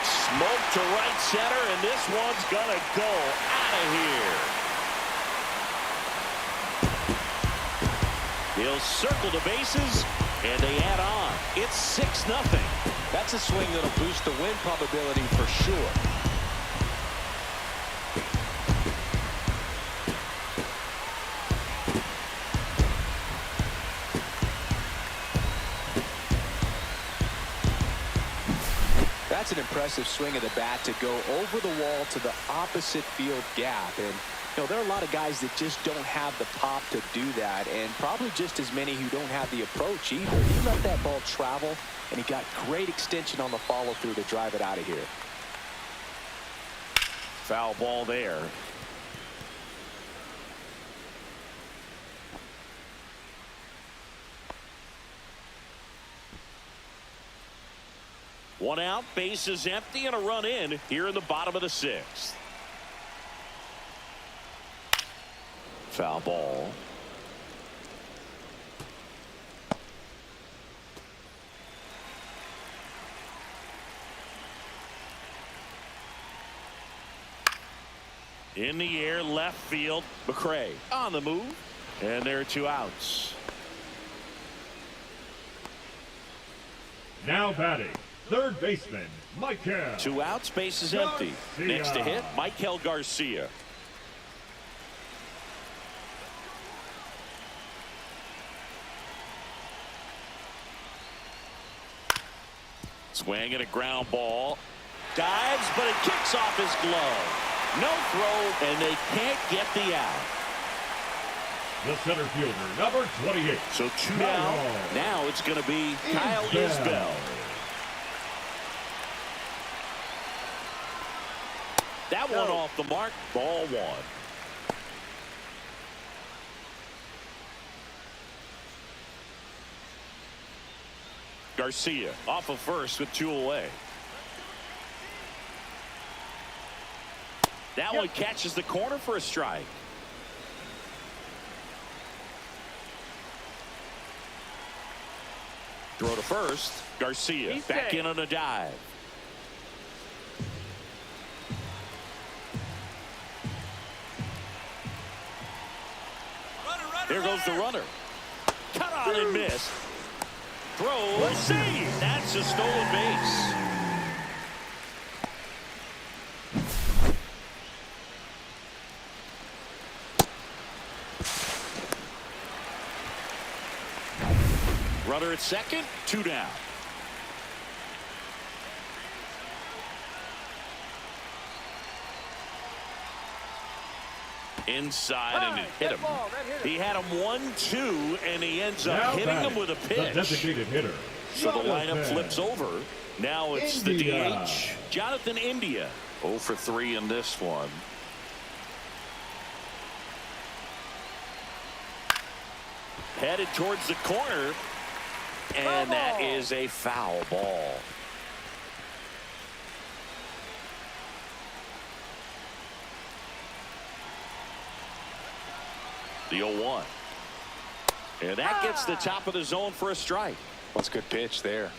Smoke to right center, and this one's gonna go out of here. He'll circle the bases, and they add on. It's 6-0. That's a swing that'll boost the win probability for sure. That's That's an impressive swing of the bat to go over the wall to the opposite field gap. And, you know, there are a lot of guys that just don't have the pop to do that, and probably just as many who don't have the approach either. He let that ball travel, and he got great extension on the follow-through to drive it out of here. Foul ball there. One out, bases empty, and a run in here in the bottom of the sixth. Foul ball. In the air, left field. McCray on the move, and there are 2 outs. Now batting, third baseman, Michael. 2 outs, base is empty. Garcia. Next to hit, Michael Garcia. Swing and a ground ball. Dives, but it kicks off his glove. No throw, and they can't get the out. The center fielder, number 28. So 2 down. Now it's going to be Kyle Isbell. That one off the mark. Ball 1. Garcia off of first with 2 away. That one catches the corner for a strike. Throw to first. Garcia back in on a dive. There goes the runner. Cut on and miss. Throw, save. That's a stolen base. Runner at second, 2 down. Inside and it hit him. He had him 1-2, and he ends up hitting him with a The pitch. designated hitter. So the lineup Jonathan flips over. Now it's India. the DH, Jonathan India. 0 for 3 in this one. Headed towards the corner, and that is a foul ball. The 0-1. And that gets the top of the zone for a strike. That's a good pitch there.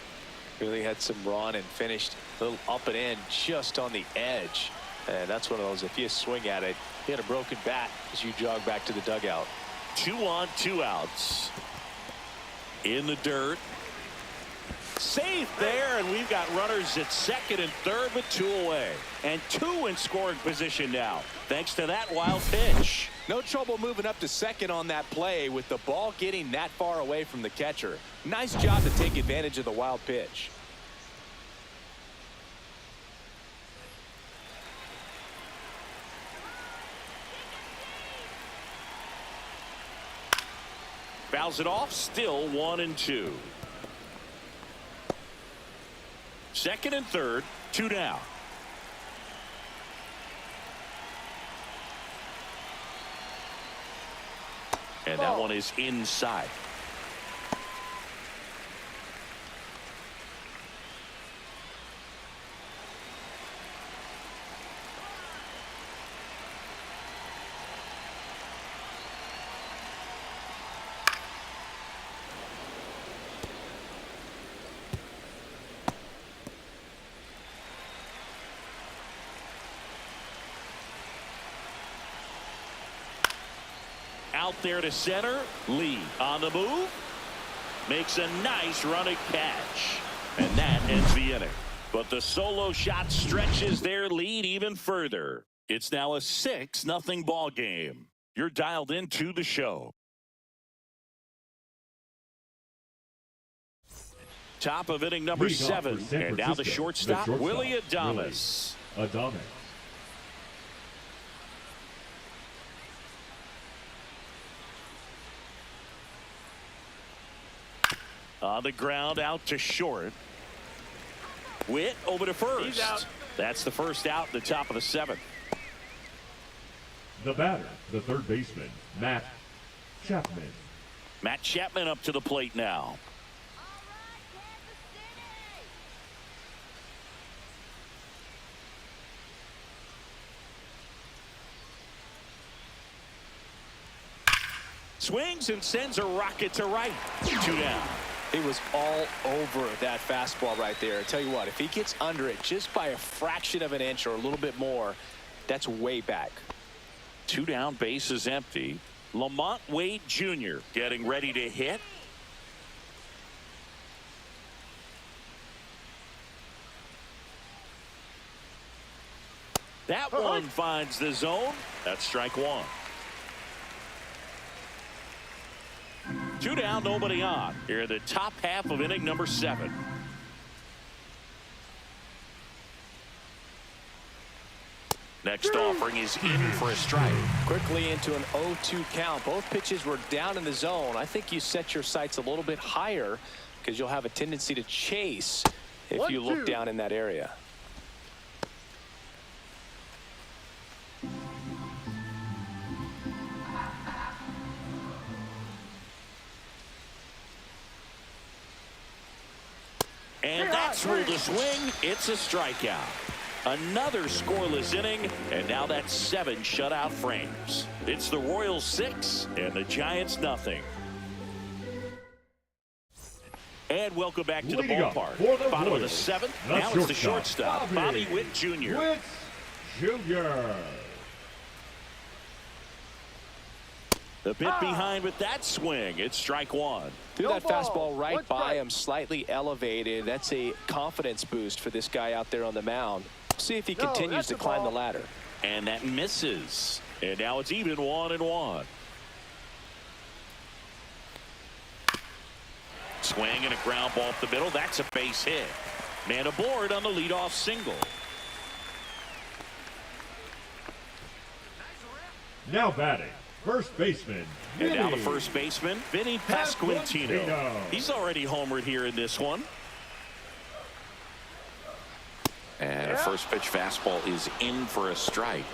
Really had some run and finished a little up and in just on the edge. And that's one of those, if you swing at it, you had a broken bat as you jog back to the dugout. 2 on, 2 outs. In the dirt. Safe there, and we've got runners at second and third with 2 away. And 2 in scoring position now, thanks to that wild pitch. No trouble moving up to second on that play with the ball getting that far away from the catcher. Nice job to take advantage of the wild pitch. Fouls it off, still 1-2. Second and third, 2 down. And that one is inside. Out there to center. Lee on the move. Makes a nice running catch. And that ends the inning. But the solo shot stretches their lead even further. It's now a 6-0 ball game. You're dialed into the show. Top of inning number Leading off for 7. San And now the Francisco, shortstop, Willie Adames. Adames. On the ground, out to short. Witt over to first. He's out. That's the first out in the top of the 7th. The batter, the third baseman, Matt Chapman. Matt Chapman up to the plate now. Swings and sends a rocket to right. 2 down. He was all over that fastball right there. I tell you what, if he gets under it just by a fraction of an inch or a little bit more, that's way back. 2 down, base is empty. Lamont Wade Jr. getting ready to hit. That one finds the zone. That's strike 1. 2 down, nobody on. Here in the top half of inning number 7. Next offering is in for a strike. Quickly into an 0-2 count. Both pitches were down in the zone. I think you set your sights a little bit higher because you'll have a tendency to chase if you look down in that area. And that's ruled a swing. It's a strikeout. Another scoreless inning, and now that's 7 shutout frames. It's the Royals 6 and the Giants nothing. And welcome back to the Leading up ballpark. for the Bottom of the Royals, 7th. the Now it's the shortstop, Bobby Bobby Witt Jr. Witt Jr. The bit behind with that swing. It's strike 1. Threw that fastball right One by strike. him, slightly elevated. That's a confidence boost for this guy out there on the mound. See if he continues to climb the ladder. And that misses. And now it's even 1-1. Swing and a ground ball up the middle. That's a base hit. Man aboard on the leadoff single. Now batting, first baseman, And now the Vinny first baseman, Vinny Pasquantino. Pasquantino. He's already homered here in this one. And a first pitch fastball is in for a strike.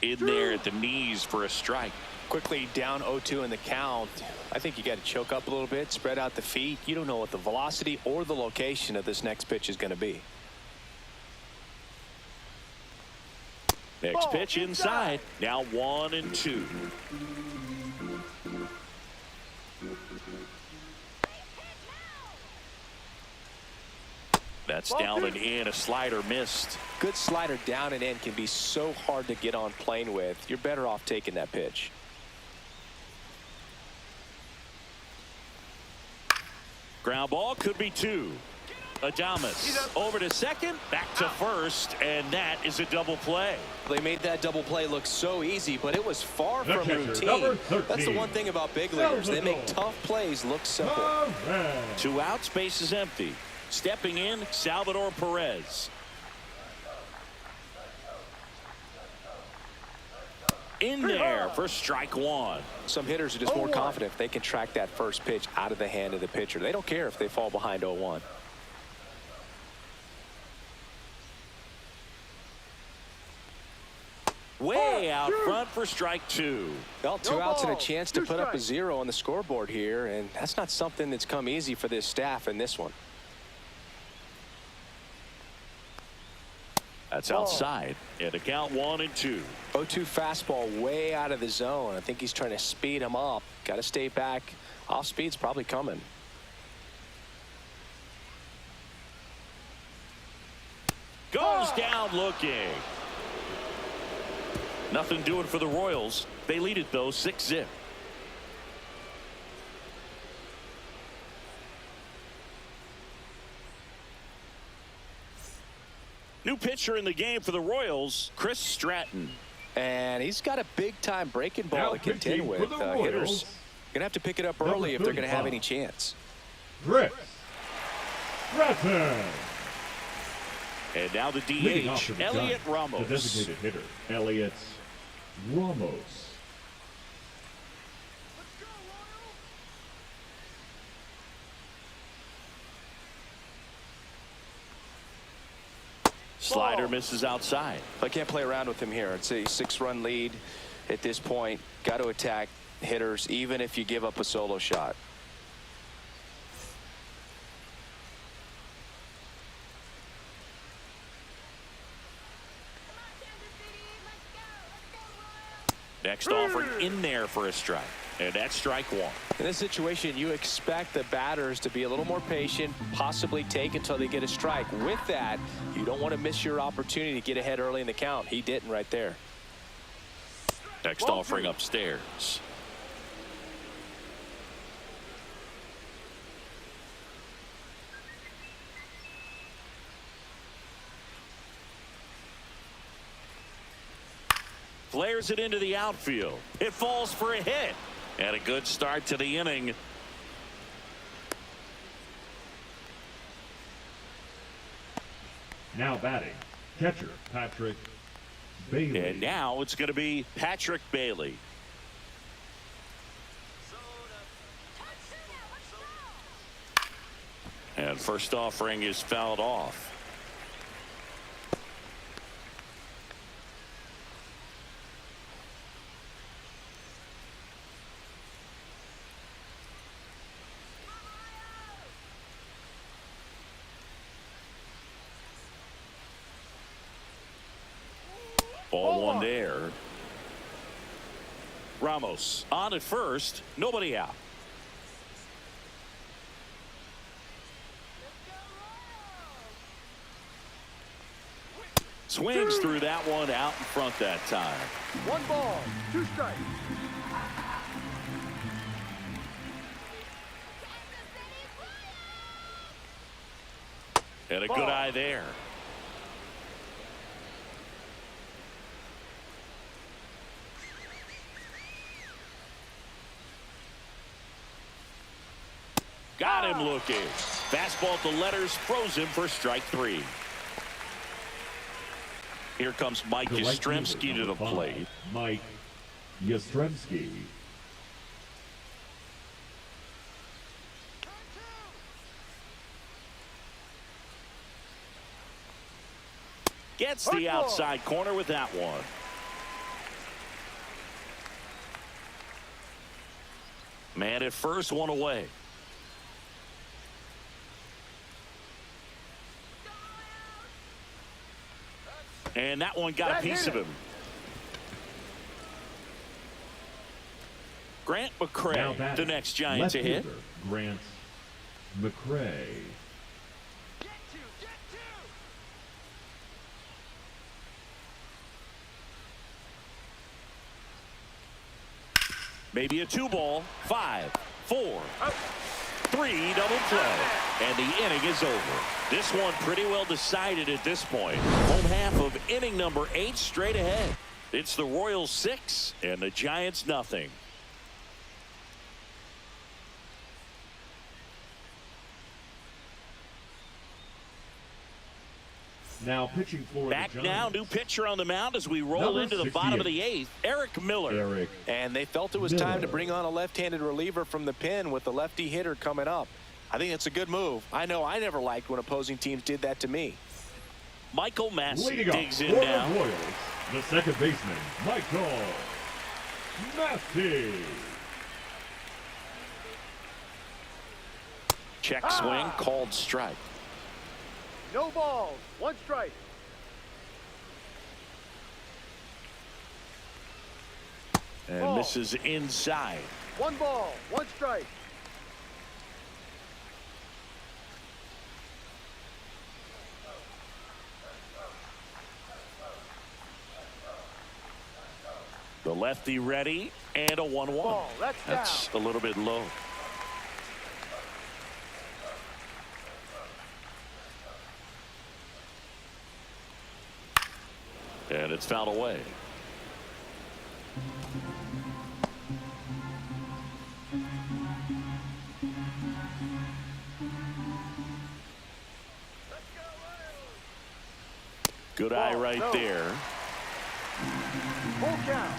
In there at the knees for a strike. Quickly down 0-2 in the count. I think you got to choke up a little bit, spread out the feet. You don't know what the velocity or the location of this next pitch is going to be. Next pitch inside. Now 1-2. That's down and in. A slider missed. Good slider down and in can be so hard to get on plane with. You're better off taking that pitch. Ground ball could be 2. Adames over to second, back to first, and that is a double play. They made that double play look so easy, but it was far The from catcher, routine. number 13. That's the one thing about big leaguers. They make tough plays look simple. Perez. 2 outs, base is empty. Stepping in, Salvador Perez. In there for strike 1. Some hitters are just more confident if they can track that first pitch out of the hand of the pitcher. They don't care if they fall behind 0-1. Way out front for strike 2. Well, 2 outs and a ball, chance to 2 put up a strikes. 0 on the scoreboard here, and that's not something that's come easy for this staff in this one. That's outside. And the count 1-2. 0-2 fastball way out of the zone. I think he's trying to speed him up. Got to stay back. Off speed's probably coming. Goes down looking. Nothing doing for the Royals. They lead it though 6-0. New pitcher in the game for the Royals, Chris Stratton. And he's got a big-time breaking ball Now to contend pitching with. for the Royals, Hitters going to have to pick it up number early if they're going to have 35. any chance. Chris Stratton. And now the Leading off DH, for the Elliot Giants, Ramos. The designated hitter, Elliot Ramos. Slider misses outside. I can't play around with him here. It's a 6-run lead at this point. Got to attack hitters, even if you give up a solo shot. Next offering in there for a strike. And that's strike one. In this situation, you expect the batters to be a little more patient, possibly take until they get a strike. With that, you don't want to miss your opportunity to get ahead early in the count. He didn't right there. Next offering upstairs. Flares it into the outfield. It falls for a hit. And a good start to the inning. Now batting, catcher Patrick Bailey. And now it's going to be Patrick Bailey. And first offering is fouled off. Ball one there. Ramos on at first. Nobody out. Swings through that one out in front that time. 1 ball, 2 strikes. And a good eye there. Got him looking. Fastball at the letters, froze him for strike 3. Here comes Mike The right fielder, Yastrzemski to the number 5, plate. Mike Yastrzemski. Gets the outside corner with that one. Man at first, one away. And that one got a piece of him. Grant Now McCray, batting, the next Giant left to hit. fielder, Grant McCray. Maybe a 2-ball, 5, 4, 3 double play. And the inning is over. This one pretty well decided at this point. Home half of inning number 8 straight ahead. It's the Royals 6 and the Giants nothing. Now pitching for Back the now, Giants. new pitcher on the mound as we roll Number into the bottom of 68. the 8th. Eric Miller. Eric And they felt it was time to Miller. bring on a left-handed reliever from the pen with the lefty hitter coming up. I think it's a good move. I know I never liked when opposing teams did that to me. Michael Massey Leading up digs for in the now. Royals, the second baseman, Michael Massey. Check swing, called strike. No balls, 1 strike. And Ball. misses inside. 1 ball, 1 strike. The lefty ready and a 1-1. Ball, that's a little bit low. And it's fouled away. Good eye right there. Full count.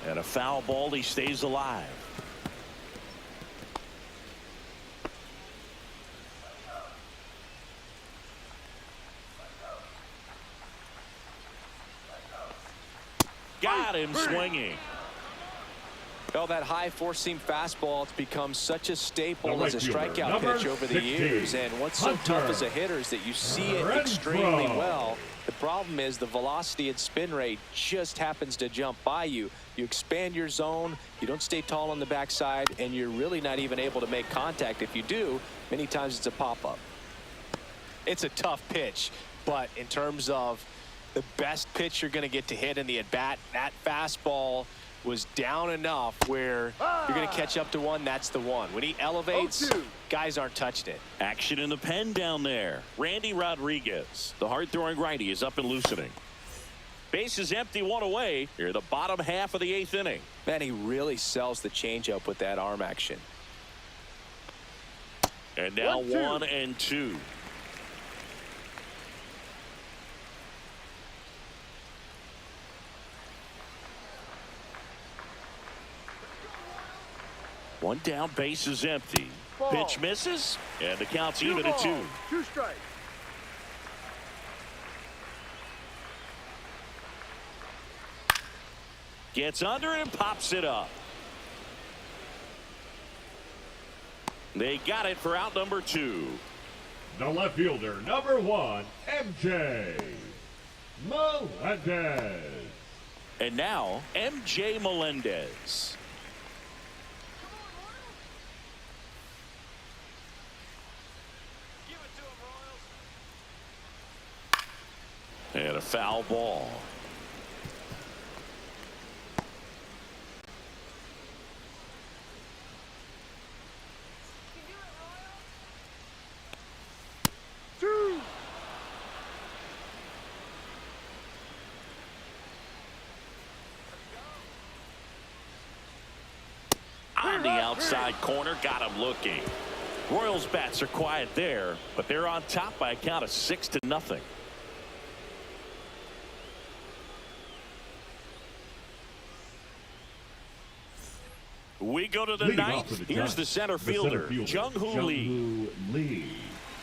And a foul ball. He stays alive. Got him swinging. Well, that high four-seam fastball, it's become such a staple The as a right fielder, strikeout number pitch over the 16, years. And what's so tough as a hitter is that you see it extremely well. The problem is the velocity and spin rate just happens to jump by you. You expand your zone, you don't stay tall on the backside, and you're really not even able to make contact. If you do, many times it's a pop-up. It's a tough pitch, but in terms of the best pitch you're going to get to hit in the at-bat, that fastball was down enough where you're going to catch up to one. That's the one. When he elevates, 0-2. guys aren't touching it. Action in the pen down there. Randy Rodriguez, the hard-throwing righty, is up and loosening. Base is empty, one away. Here, the bottom half of the 8th inning. Man, he really sells the changeup with that arm action. And now 1-2. 1-2. One down, base is empty. Ball. Pitch misses, and the count's 2 even at 2. balls, 2 strikes. Gets under it and pops it up. They got it for out number 2. The left fielder, number 1, MJ Melendez. And now, MJ Melendez. And a foul ball. On the outside corner, got him looking. Royals bats are quiet there, but they're on top by a count of 6-0. We go to the Leading off ninth. for the Here's the center fielder, Jung-Hoo Lee.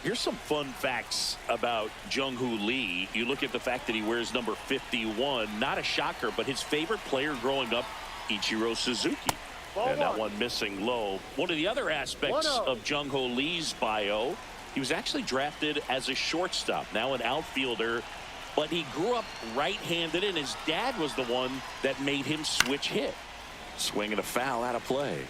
Here's some fun facts about Jung-Hoo Lee. You look at the fact that he wears number 51. Not a shocker, but his favorite player growing up, Ichiro Suzuki. And that one missing low. One of the other aspects of Jung-Hoo Lee's bio, he was actually drafted as a shortstop, now an outfielder. But he grew up right-handed, and his dad was the one that made him switch hit. Swing and a foul out of play.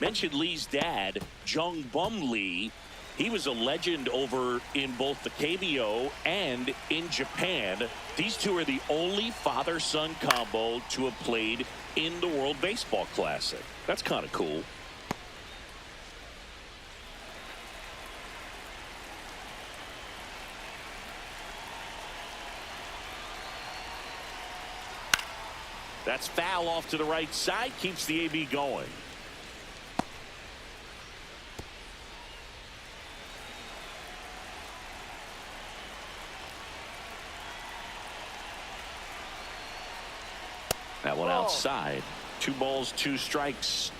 Mentioned Lee's dad, Jung Bum Lee. He was a legend over in both the KBO and in Japan. These two are the only father-son combo to have played in the World Baseball Classic. That's kind of cool. That's foul off to the right side, keeps the AB going. That one outside. 2 balls, 2 strikes.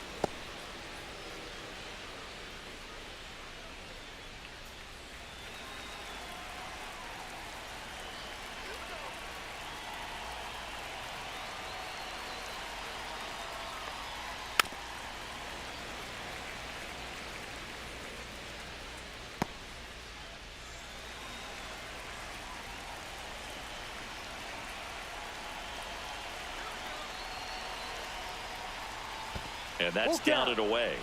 And that's down and away.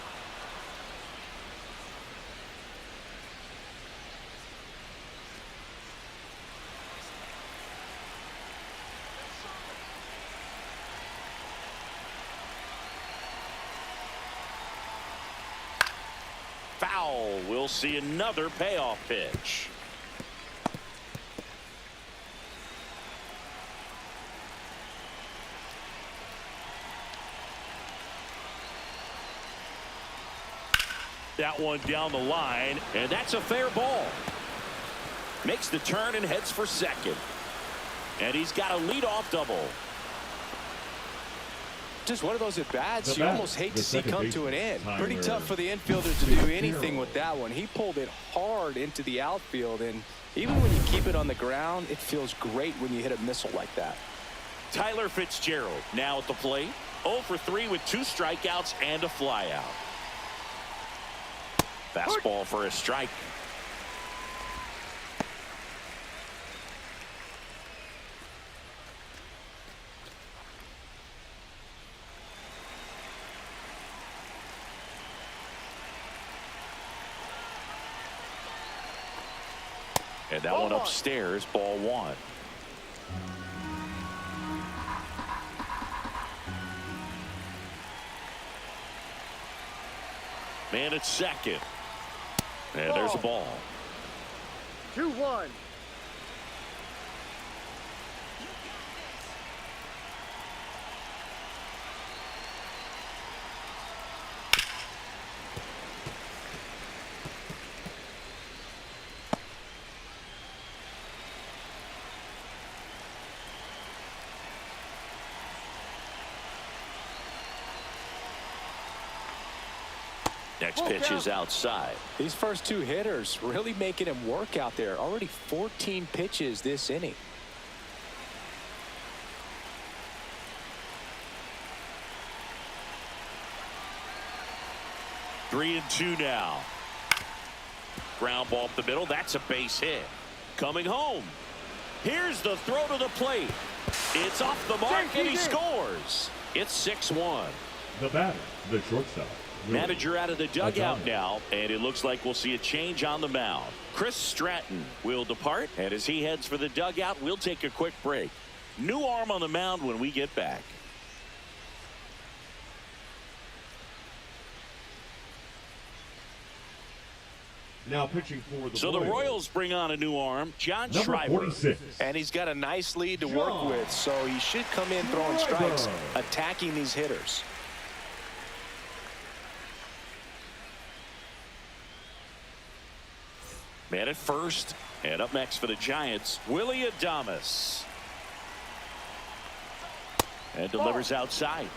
We'll see another payoff pitch. That one down the line, and that's a fair ball. Makes the turn and heads for second. And he's got a leadoff double. Just one of those at-bats you almost hate to see come to an end. Pretty Tyler tough for the infielder to do anything with that one. He pulled it hard into the outfield, and even when you keep it on the ground, it feels great when you hit a missile like that. Tyler Fitzgerald now at the plate. 0 for 3 with 2 strikeouts and a flyout. Fastball for a strike. And that one upstairs, ball 1. Man at second. And there's a ball. 2-1. Next pitch is outside. These first 2 hitters really making him work out there. Already 14 pitches this inning. Three and 2 now. Ground ball up the middle. That's a base hit. Coming home. Here's the throw to the plate. It's off the mark and he scores. It's 6-1. The batter, the shortstop. Manager out of the dugout now, and it looks like we'll see a change on the mound. Chris Stratton will depart, and as he heads for the dugout, we'll take a quick break. New arm on the mound when we get back. Now pitching for the So the Royals bring on a new arm, John number Schreiber. 46. And he's got a nice lead to work with, so he should come in throwing strikes, attacking these hitters. Man at first, and up next for the Giants, Willie Adames. And delivers outside.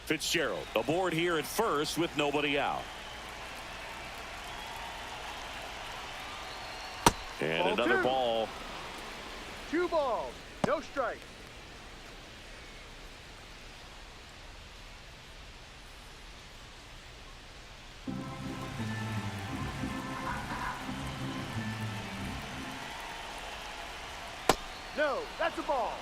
Fitzgerald aboard here at first with nobody out. And Ball another 2. ball. 2 balls, no strikes. No, that's a ball.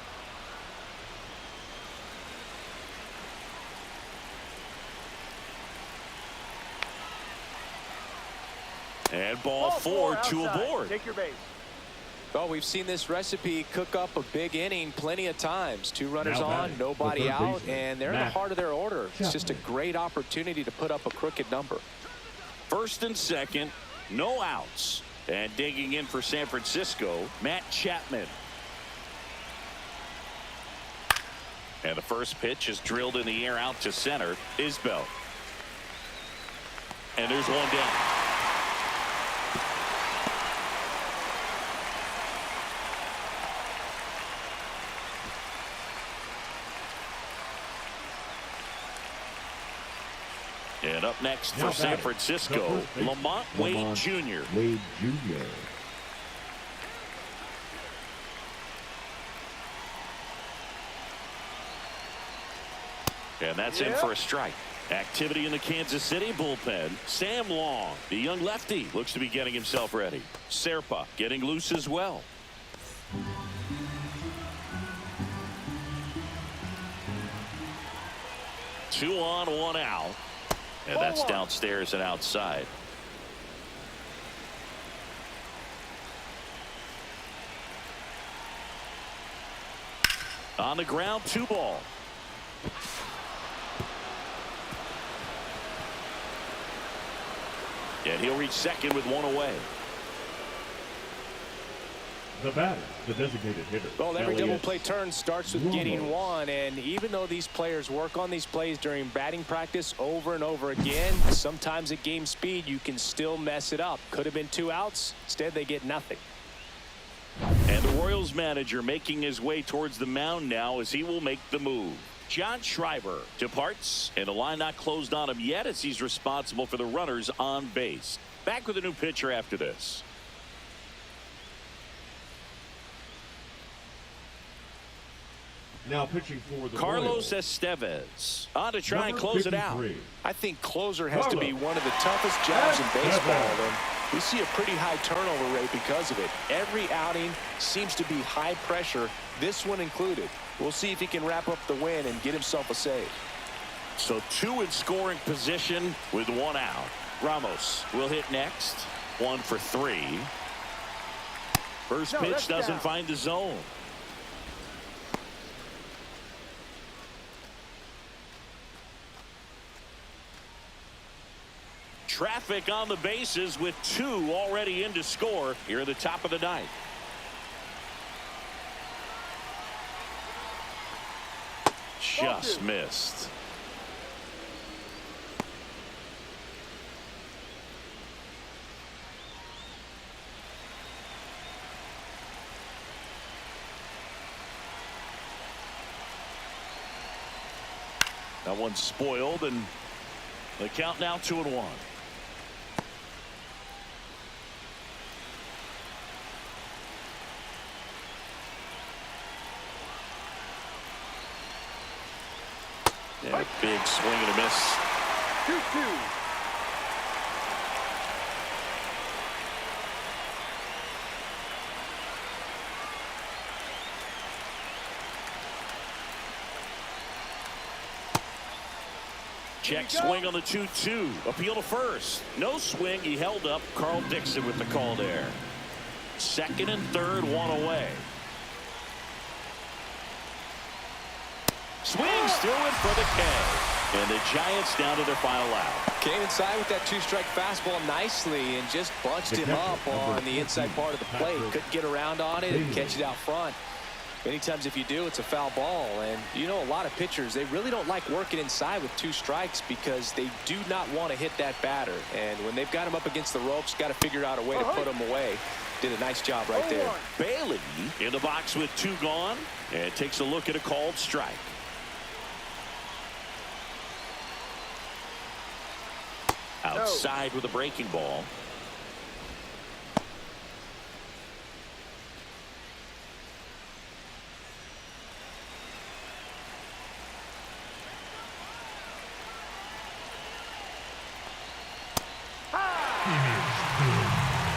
And ball 4, 2 outside. aboard. Take your base. Well, we've seen this recipe cook up a big inning plenty of times. 2 runners Now on, batting, nobody the third out, baseman, and they're in the Matt heart of their order. It's just a Chapman. great opportunity to put up a crooked number. First and second, no outs. And digging in for San Francisco, Matt Chapman. And the first pitch is drilled in the air out to center. Isbell. And there's one down. And up next for Now San batting, Francisco, the first baseman, Lamont Wade Lamont Jr. Wade Jr. And that's in for a strike. Activity in the Kansas City bullpen. Sam Long, the young lefty, looks to be getting himself ready. Serpa getting loose as well. Two on, one out. And that's downstairs and outside. On the ground, 2 ball. And he'll reach second with 1 away. The batter, the designated hitter. Well, every double Elliott play turn starts with getting one, and even though these players work on these plays during batting practice over and over again, sometimes at game speed you can still mess it up. Could have been 2 outs. Instead, they get nothing. And the Royals manager making his way towards the mound now as he will make the move. John Schreiber departs, and the line not closed on him yet as he's responsible for the runners on base. Back with a new pitcher after this. now pitching for the Carlos Royals. Estevez on to try and Number close it out. 53. I think closer has to be Carlos. one of the toughest jobs in baseball, Estevez. and we see a pretty high turnover rate because of it. Every outing seems to be high pressure, this one included. We'll see if he can wrap up the win and get himself a save. So 2 in scoring position with 1 out. Ramos will hit next. 1 for 3. First No, pitch that's doesn't down. find the zone. Traffic on the bases with 2 already in to score here at the top of the 9th. Just missed. That one's spoiled, and the count now 2-1. Yeah, big swing and a miss. 2-2. Check swing on the 2-2. Appeal to first. No swing. He held up. Carl Dixon with the call there. Second and third, 1 away. Swing still in for the K. And the Giants down to their final out. Came inside with that 2-strike fastball nicely and just bunched him up on the inside part of the plate. Couldn't get around on it and catch it out front. Many times if you do, it's a foul ball. And you know, a lot of pitchers, they really don't like working inside with 2 strikes because they do not want to hit that batter. And when they've got him up against the ropes, got to figure out a way to put him away. Did a nice job right there. Bailey in the box with 2 gone and takes a look at a called strike. Outside with a breaking ball.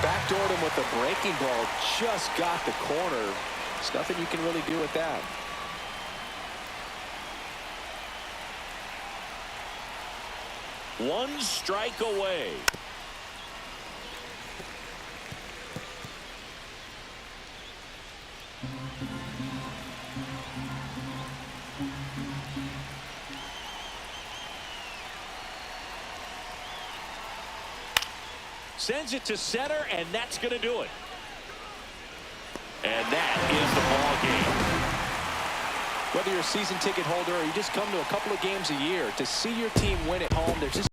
Backdoored him with a breaking ball. Just got the corner. There's nothing you can really do with that. One strike away. Sends it to center, and that's going to do it. And that is the ball game. Whether you're a season ticket holder or you just come to a couple of games a year, to see your team win at home, there's just